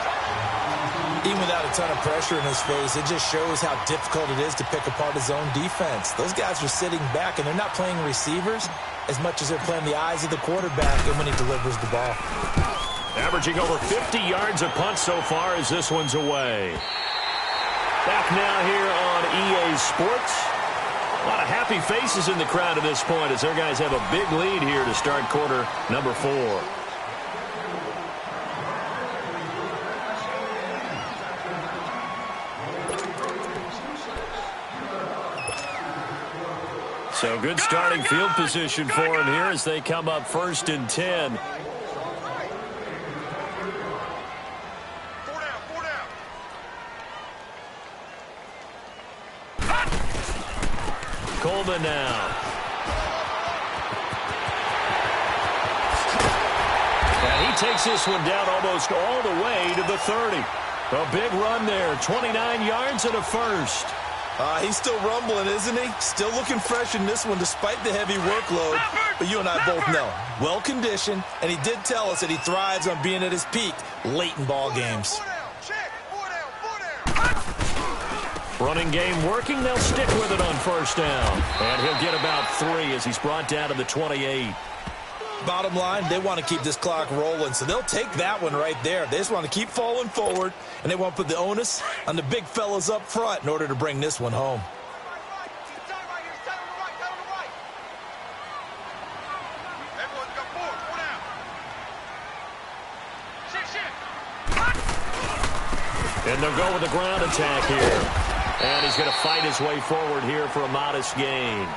Even without a ton of pressure in his face, it just shows how difficult it is to pick apart his own defense. Those guys are sitting back, and they're not playing receivers as much as they're playing the eyes of the quarterback and when he delivers the ball. Averaging over 50 yards a punt so far as this one's away. Back now here on EA Sports. A lot of happy faces in the crowd at this point as their guys have a big lead here to start quarter number 4. So good starting field position for him here as they come up 1st and 10. Coleman now. And he takes this one down almost all the way to the 30. A big run there, 29 yards and a first. He's still rumbling, isn't he? Still looking fresh in this one despite the heavy workload. But you and I both know, well-conditioned, and he did tell us that he thrives on being at his peak late in ball games. Running game working. They'll stick with it on 1st down. And he'll get about 3 as he's brought down to the 28. Bottom line, they want to keep this clock rolling, so they'll take that one right there. They just want to keep falling forward, and they want to put the onus on the big fellas up front in order to bring this one home. And they'll go with the ground attack here. And he's going to fight his way forward here for a modest gain.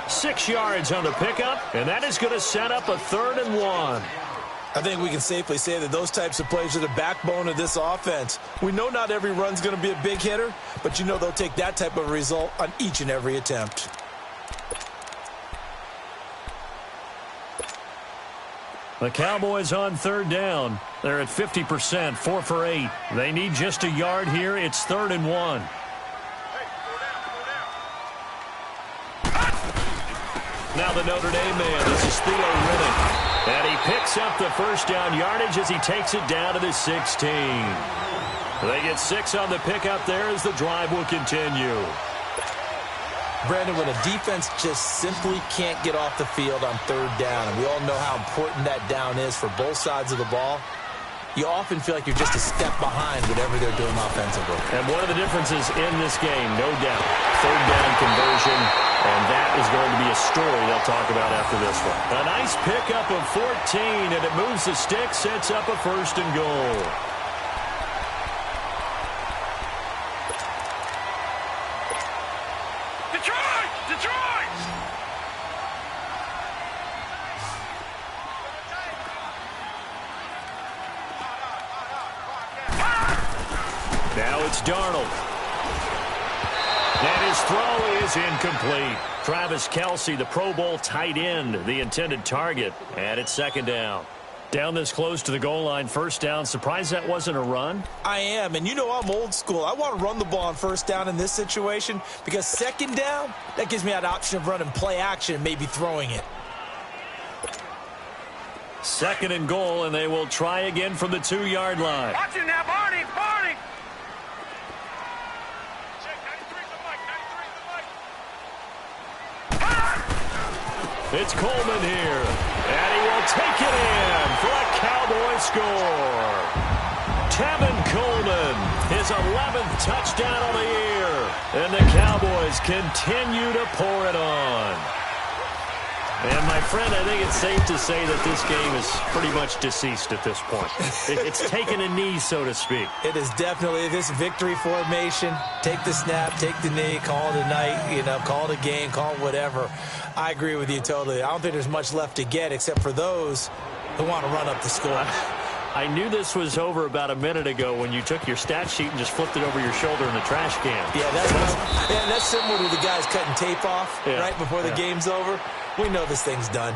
6 yards on the pickup, and that is going to set up a 3rd and 1. I think we can safely say that those types of plays are the backbone of this offense. We know not every run's going to be a big hitter, but you know they'll take that type of result on each and every attempt. The Cowboys on third down. They're at 50%, 4 for 8. They need just a yard here. It's 3rd and 1. Now the Notre Dame man. This is Theo Riddick. And he picks up the first down yardage as he takes it down to the 16. They get 6 on the pickup there as the drive will continue. Brandon, when a defense just simply can't get off the field on third down, and we all know how important that down is for both sides of the ball, you often feel like you're just a step behind whatever they're doing offensively. And one of the differences in this game, no doubt, third down conversion, and that is going to be a story they'll talk about after this one. A nice pickup of 14, and it moves the stick, sets up a 1st and goal. Darnold. And his throw is incomplete. Travis Kelce, the Pro Bowl tight end, the intended target. And it's 2nd down. Down this close to the goal line, 1st down. Surprised that wasn't a run? I am, and you know I'm old school. I want to run the ball on 1st down in this situation because 2nd down, that gives me that option of running play action and maybe throwing it. 2nd and goal, and they will try again from the 2-yard line. Watch it now, Barney! It's Coleman here, and he will take it in for a Cowboy score. Tevin Coleman, his 11th touchdown on the year, and the Cowboys continue to pour it on. And, my friend, I think it's safe to say that this game is pretty much deceased at this point. It's taken a knee, so to speak. It is definitely this victory formation. Take the snap, take the knee, call it a night, call it a game, call it whatever. I agree with you totally. I don't think there's much left to get except for those who want to run up the score. I knew this was over about a minute ago when you took your stat sheet and just flipped it over your shoulder in the trash can. Yeah, that's similar to the guys cutting tape off right before the game's over. We know this thing's done.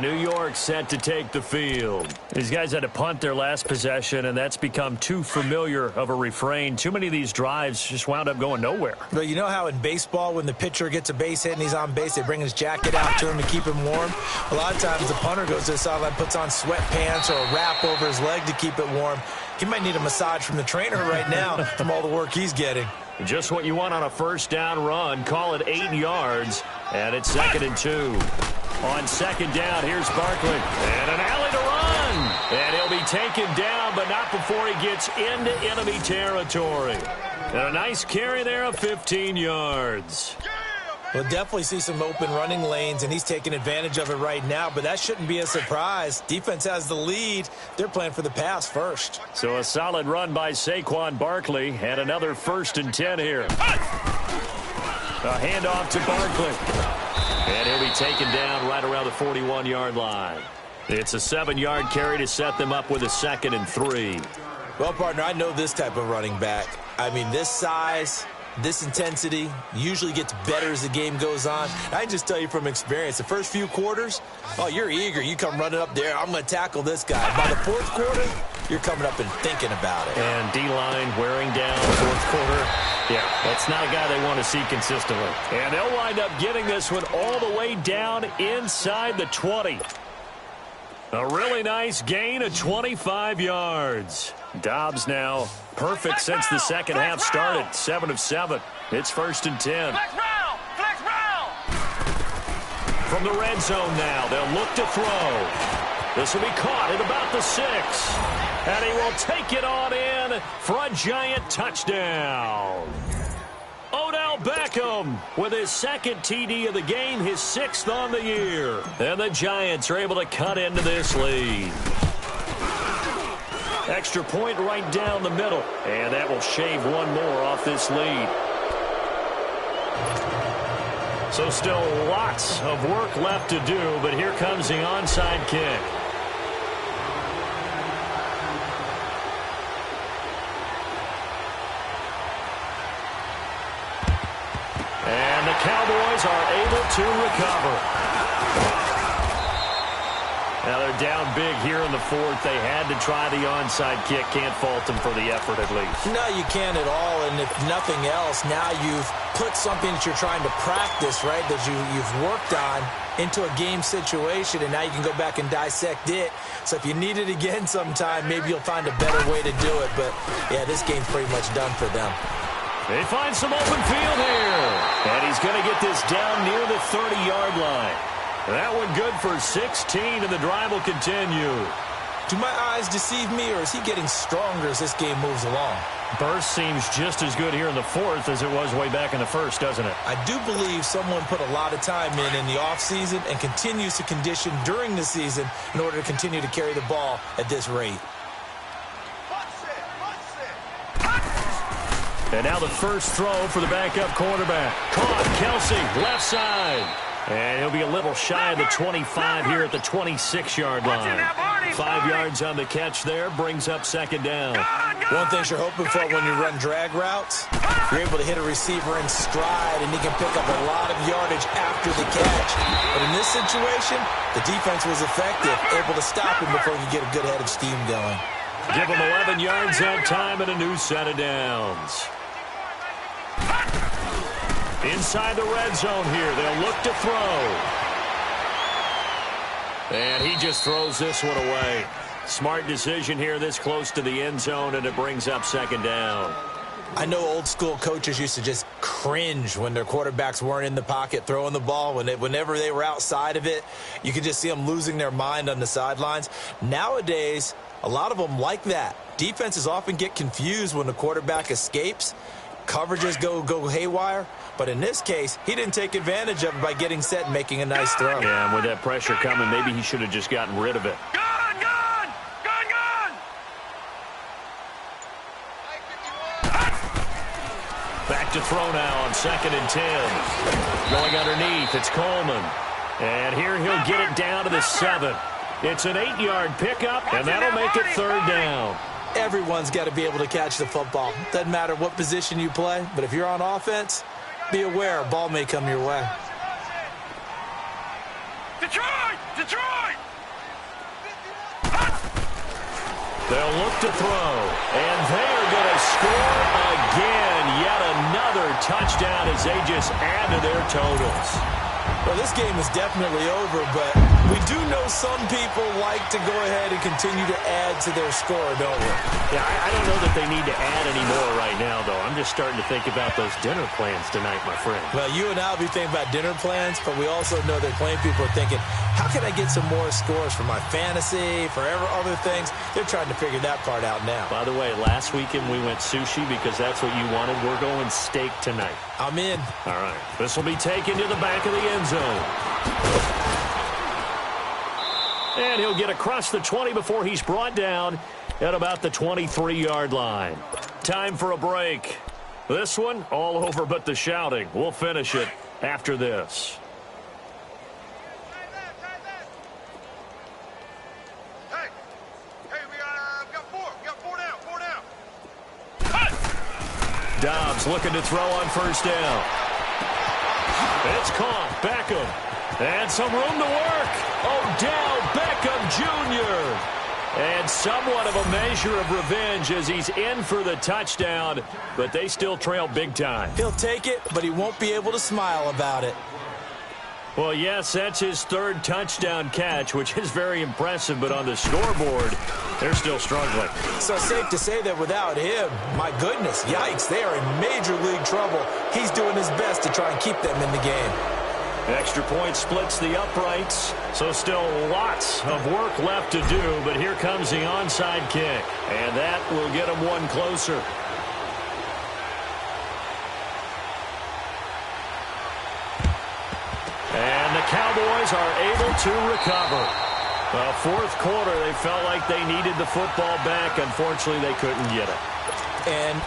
New York set to take the field. These guys had to punt their last possession, and that's become too familiar of a refrain. Too many of these drives just wound up going nowhere. But you know how in baseball, when the pitcher gets a base hit and he's on base, they bring his jacket out to him to keep him warm? A lot of times the punter goes to the sideline, puts on sweatpants or a wrap over his leg to keep it warm. He might need a massage from the trainer right now from all the work he's getting. Just what you want on a 1st down run. Call it 8 yards, and it's 2nd and 2. On 2nd down, here's Barkley. And an alley to run. And he'll be taken down, but not before he gets into enemy territory. And a nice carry there of 15 yards. We'll definitely see some open running lanes, and he's taking advantage of it right now, but that shouldn't be a surprise. Defense has the lead. They're playing for the pass first. So a solid run by Saquon Barkley, and another 1st and 10 here. A handoff to Barkley. And he'll be taken down right around the 41-yard line. It's a 7-yard carry to set them up with a 2nd and 3. Well, partner, I know this type of running back. I mean, this size, this intensity usually gets better as the game goes on. I can just tell you from experience, the first few quarters, you're eager. You come running up there, I'm going to tackle this guy. By the 4th quarter, you're coming up and thinking about it. And D-line wearing down 4th quarter. Yeah, that's not a guy they want to see consistently. And they'll wind up getting this one all the way down inside the 20. A really nice gain of 25 yards. Dobbs now perfect since the second half started. 7 of 7. It's 1st and 10. Flex round! Flex round! From the red zone now, they'll look to throw. This will be caught at about the 6. And he will take it on in for a giant touchdown. Odell Beckham with his 2nd TD of the game, his 6th on the year. And the Giants are able to cut into this lead. Extra point right down the middle. And that will shave one more off this lead. So still lots of work left to do, but here comes the onside kick. And the Cowboys are able to recover. Now they're down big here in the fourth. They had to try the onside kick. Can't fault them for the effort at least. No, you can't at all. And if nothing else, now you've put something that you're trying to practice, right, that you've worked on into a game situation, and now you can go back and dissect it. So if you need it again sometime, maybe you'll find a better way to do it. But, yeah, this game's pretty much done for them. They find some open field here. And he's going to get this down near the 30-yard line. That one good for 16, and the drive will continue. Do my eyes deceive me, or is he getting stronger as this game moves along? Burst seems just as good here in the fourth as it was way back in the first, doesn't it? I do believe someone put a lot of time in the offseason and continues to condition during the season in order to continue to carry the ball at this rate. And now the first throw for the backup quarterback. Caught, Kelsey, left side. And he'll be a little shy of the 25 here at the 26-yard line. 5 yards on the catch there, brings up second down. One thing you're hoping for when you run drag routes, you're able to hit a receiver in stride, and he can pick up a lot of yardage after the catch. But in this situation, the defense was effective, able to stop him before he could get a good head of steam going. Give him 11 yards on time and a new set of downs. Inside the red zone here, they'll look to throw. And he just throws this one away. Smart decision here this close to the end zone, and it brings up second down. I know old school coaches used to just cringe when their quarterbacks weren't in the pocket throwing the ball. Whenever they were outside of it, you could just see them losing their mind on the sidelines. Nowadays, a lot of them like that. Defenses often get confused when the quarterback escapes. Coverages go haywire. But in this case, he didn't take advantage of it by getting set and making a nice throw. Yeah, and with that pressure coming, maybe he should have just gotten rid of it. Gone! Back to throw now on 2nd and 10. Going underneath, it's Coleman. And here he'll get it down to the 7. It's an 8-yard pickup, and that'll make it third down. Everyone's got to be able to catch the football. Doesn't matter what position you play, but if you're on offense, be aware a ball may come your way. Detroit! They'll look to throw, and they are going to score again. Yet another touchdown as they just add to their totals. Well, this game is definitely over, but we do know some people like to go ahead and continue to add to their score, don't we? Yeah, I don't know that they need to add any more right now, though. I'm just starting to think about those dinner plans tonight, my friend. Well, you and I will be thinking about dinner plans, but we also know that plenty of people are thinking, how can I get some more scores for my fantasy, for other things? They're trying to figure that part out now. By the way, last weekend we went sushi because that's what you wanted. We're going steak tonight. I'm in. All right. This will be taken to the back of the end zone. And he'll get across the 20 before he's brought down at about the 23-yard line. Time for a break. This one, all over but the shouting. We'll finish it after this. Hey, we got four down. Dobbs looking to throw on first down. It's caught. Beckham. And some room to work. Odell Beckham Jr. And somewhat of a measure of revenge as he's in for the touchdown, but they still trail big time. He'll take it, but he won't be able to smile about it. Well, yes, that's his third touchdown catch, which is very impressive, but on the scoreboard, they're still struggling. So safe to say that without him, my goodness, yikes, they are in major league trouble. He's doing his best to try and keep them in the game. Extra point splits the uprights, so still lots of work left to do, but here comes the onside kick, and that will get him one closer. And the Cowboys are able to recover. Well, fourth quarter, they felt like they needed the football back. Unfortunately, they couldn't get it. And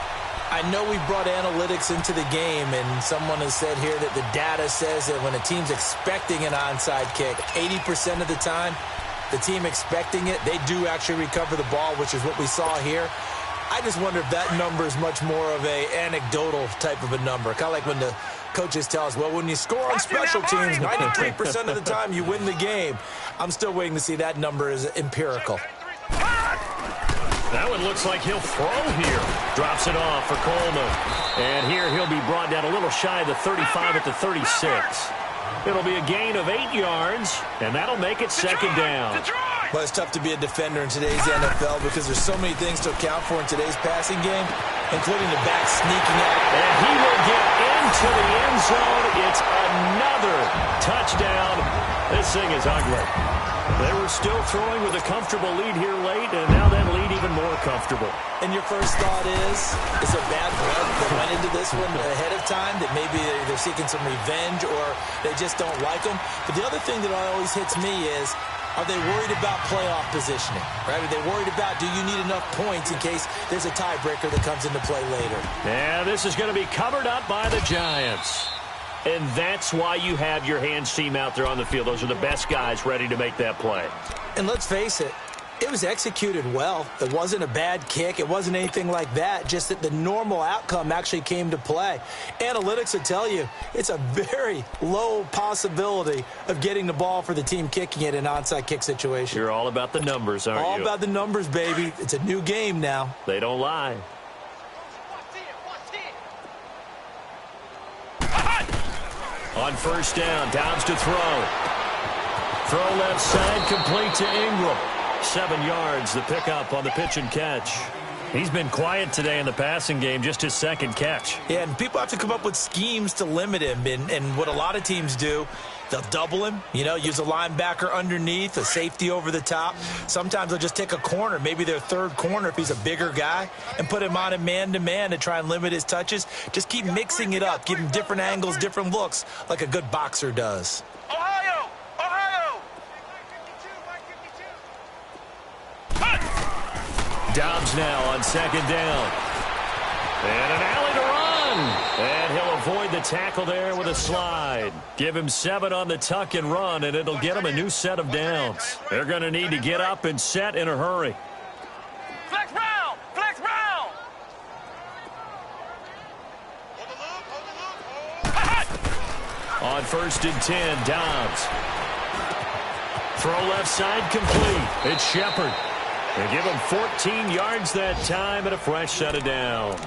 I know we brought analytics into the game, and someone has said here that the data says that when a team's expecting an onside kick, 80% of the time, the team expecting it, they do actually recover the ball, which is what we saw here. I just wonder if that number is much more of a anecdotal type of a number, kind of like when the Coaches tell us, well, when you score on special teams, 93% of the time you win the game. I'm still waiting to see that number is empirical. That one looks like he'll throw here. Drops it off for Coleman. And here he'll be brought down a little shy of the 35 at the 36. It'll be a gain of 8 yards, and that'll make it second down. Well, it's tough to be a defender in today's NFL because there's so many things to account for in today's passing game, including the back sneaking out. And he will get into the end zone. It's another touchdown. This thing is ugly. They were still throwing with a comfortable lead here late, and now that lead even more comfortable. And your first thought is there bad blood that went into this one ahead of time, that maybe they're seeking some revenge or they just don't like them? But the other thing that always hits me is, are they worried about playoff positioning? Right? Are they worried about, do you need enough points in case there's a tiebreaker that comes into play later? Yeah, this is going to be covered up by the Giants. And that's why you have your hands team out there on the field. Those are the best guys ready to make that play. And let's face it, it was executed well. It wasn't a bad kick. It wasn't anything like that. Just that the normal outcome actually came to play. Analytics will tell you it's a very low possibility of getting the ball for the team kicking it in an onside kick situation. You're all about the numbers, aren't you? All about the numbers, baby. It's a new game now. They don't lie. On first down, Dobbs to throw. Throw left side, complete to Ingram. 7 yards, the pickup on the pitch and catch. He's been quiet today in the passing game, just his second catch. Yeah, and people have to come up with schemes to limit him. And what a lot of teams do, they'll double him, use a linebacker underneath, a safety over the top. Sometimes they'll just take a corner, maybe their third corner if he's a bigger guy, and put him on a man-to-man to try and limit his touches. Just keep mixing it up, give him different angles, different looks, like a good boxer does. Ohio! Ohio! Dobbs now on second down. And an alley to run. And he'll avoid the tackle there with a slide. Give him 7 on the tuck and run, and it'll get him a new set of downs. They're going to need to get up and set in a hurry. Flex round! Flex round! On first and 10, Dobbs. Throw left side complete. It's Shepard. They give him 14 yards that time and a fresh set of downs.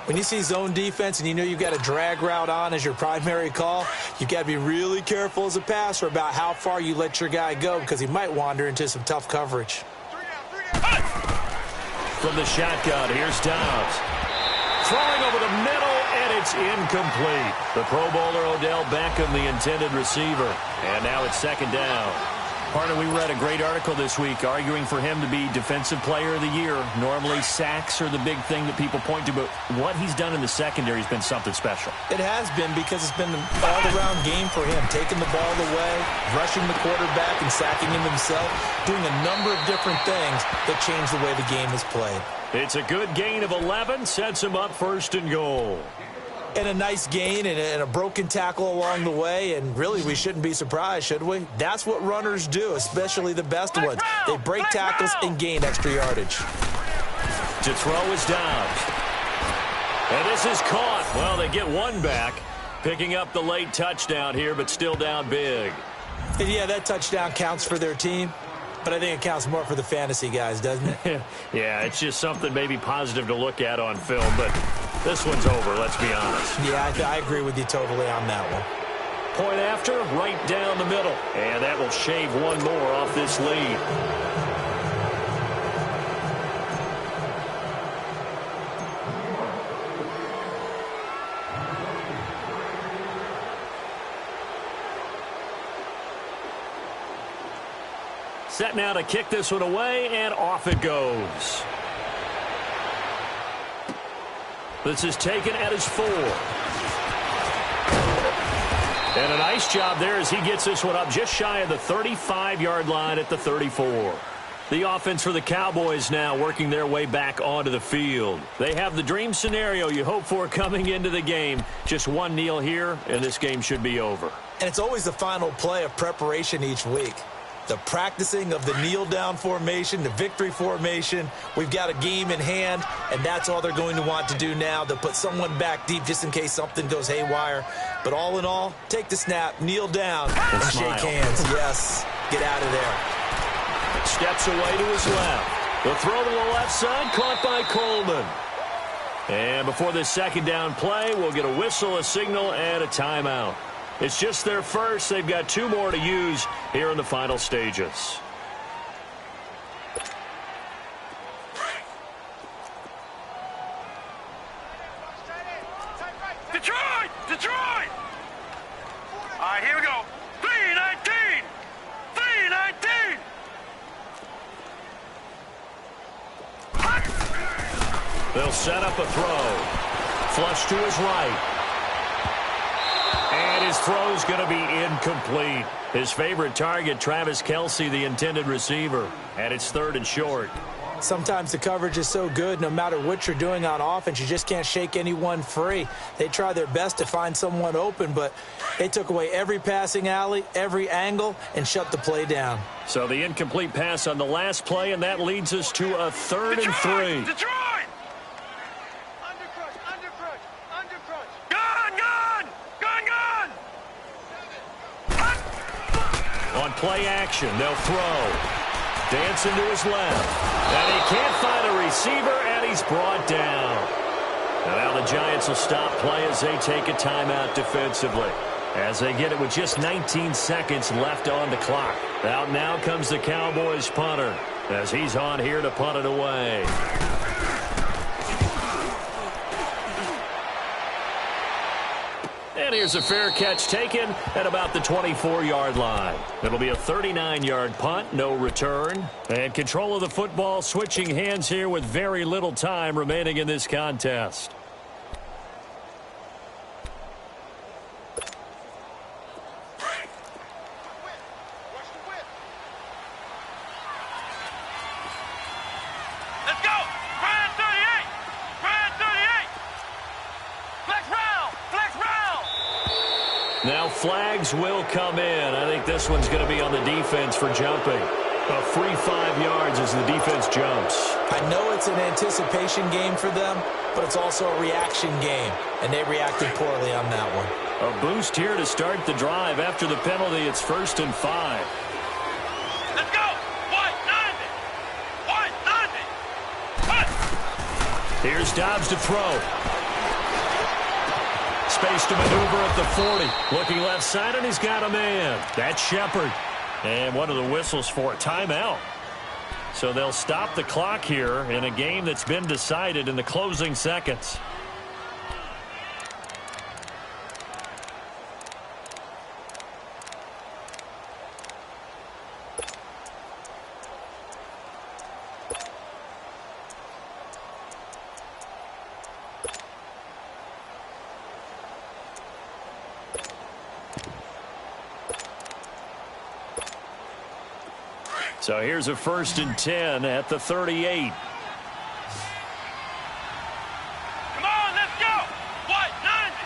When you see zone defense and you know you've got a drag route on as your primary call, you've got to be really careful as a passer about how far you let your guy go because he might wander into some tough coverage. From the shotgun, here's Dobbs. Throwing over the middle, and it's incomplete. The Pro Bowler Odell Beckham, the intended receiver. And now it's second down. Partner, we read a great article this week arguing for him to be Defensive Player of the Year. Normally, sacks are the big thing that people point to, but what he's done in the secondary has been something special. It has been because it's been an all-around game for him, taking the ball away, rushing the quarterback and sacking him himself, doing a number of different things that change the way the game is played. It's a good gain of 11, sets him up first and goal. And a nice gain and a broken tackle along the way, and really we shouldn't be surprised, should we? That's what runners do, especially the best ones. They break tackles and gain extra yardage. To throw is Dobbs. And this is caught. Well, they get one back, picking up the late touchdown here, but still down big. And yeah, that touchdown counts for their team, but I think it counts more for the fantasy guys, doesn't it? Yeah, it's just something maybe positive to look at on film, but this one's over, let's be honest. Yeah, I agree with you totally on that one. Point after, right down the middle. And that will shave one more off this lead. Set now to kick this one away, and off it goes. This is taken at his 4. And a nice job there as he gets this one up just shy of the 35-yard line at the 34. The offense for the Cowboys now working their way back onto the field. They have the dream scenario you hope for coming into the game. Just one kneel here, and this game should be over. And it's always the final play of preparation each week. the practicing of the kneel-down formation, the victory formation. We've got a game in hand, and that's all they're going to want to do now. They'll put someone back deep just in case something goes haywire. But all in all, take the snap, kneel down, and shake hands. Yes, get out of there. Steps away to his left. The throw to the left side, caught by Coleman. And before this second down play, we'll get a whistle, a signal, and a timeout. It's just their first. They've got 2 more to use here in the final stages. Detroit! Detroit! All right, here we go. 3-19! 3-19! They'll set up a throw. Flush to his right. And his throw's going to be incomplete. His favorite target, Travis Kelce, the intended receiver. And it's 3rd and short. Sometimes the coverage is so good, no matter what you're doing on offense, you just can't shake anyone free. They try their best to find someone open, but they took away every passing alley, every angle, and shut the play down. So the incomplete pass on the last play, and that leads us to a 3rd and 3. Detroit! On play action, they'll throw. Dancing to his left. And he can't find a receiver, and he's brought down. And now the Giants will stop play as they take a timeout defensively. As they get it with just 19 seconds left on the clock. Out now comes the Cowboys punter as he's on here to punt it away. And here's a fair catch taken at about the 24-yard line. It'll be a 39-yard punt, no return. And control of the football switching hands here with very little time remaining in this contest. Let's go! Brand 38! Brand 38! Flex round! Flex round! Now flags will come in. I think this one's going to be on the defense for jumping. A free 5 yards as the defense jumps. I know it's an anticipation game for them, but it's also a reaction game, and they reacted poorly on that one. A boost here to start the drive. After the penalty, it's 1st and 5. Let's go! White 90! White 90! Cut! Here's Dobbs to throw. Space to maneuver at the 40. Looking left side, and he's got a man. That's Shepard. And one of the whistles for a timeout. So they'll stop the clock here in a game that's been decided in the closing seconds. So here's a 1st and 10 at the 38. Come on, let's go! White 90!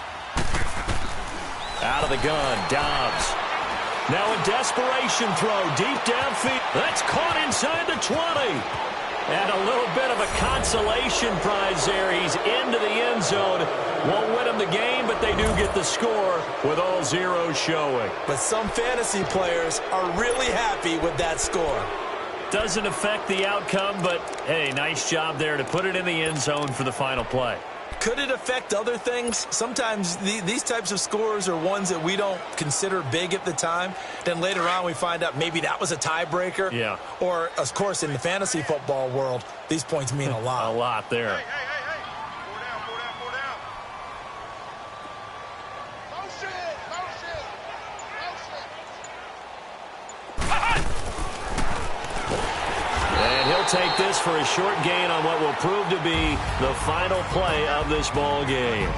Out of the gun, Dobbs. Now a desperation throw deep downfield. That's caught inside the 20. And a little bit of a consolation prize there. He's into the end zone. Won't win him the game, but they do get the score with all zeros showing. But some fantasy players are really happy with that score. Doesn't affect the outcome, but, hey, nice job there to put it in the end zone for the final play. Could it affect other things? Sometimes these types of scores are ones that we don't consider big at the time. Then later on we find out maybe that was a tiebreaker. Yeah. Or, of course, in the fantasy football world, these points mean a lot. A lot there. Hey, hey, hey, hey! 4 down, 4 down, 4 down. Motion! Motion! Motion! And he'll take this for a short gain on what will prove to be the final play of this ball game.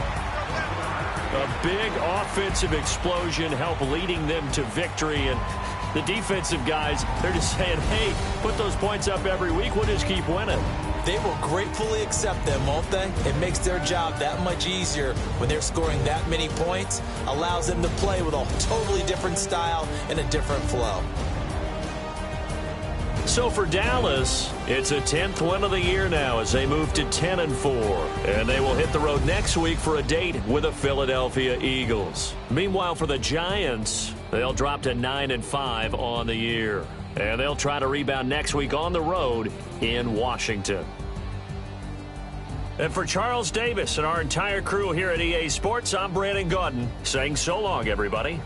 A big offensive explosion helped leading them to victory, and the defensive guys, they're just saying, hey, put those points up every week, we'll just keep winning. They will gratefully accept them, won't they? It makes their job that much easier when they're scoring that many points, allows them to play with a totally different style and a different flow. So for Dallas, it's a 10th win of the year now as they move to 10-4. And they will hit the road next week for a date with the Philadelphia Eagles. Meanwhile, for the Giants, they'll drop to 9-5 on the year. And they'll try to rebound next week on the road in Washington. And for Charles Davis and our entire crew here at EA Sports, I'm Brandon Gaudin saying so long, everybody.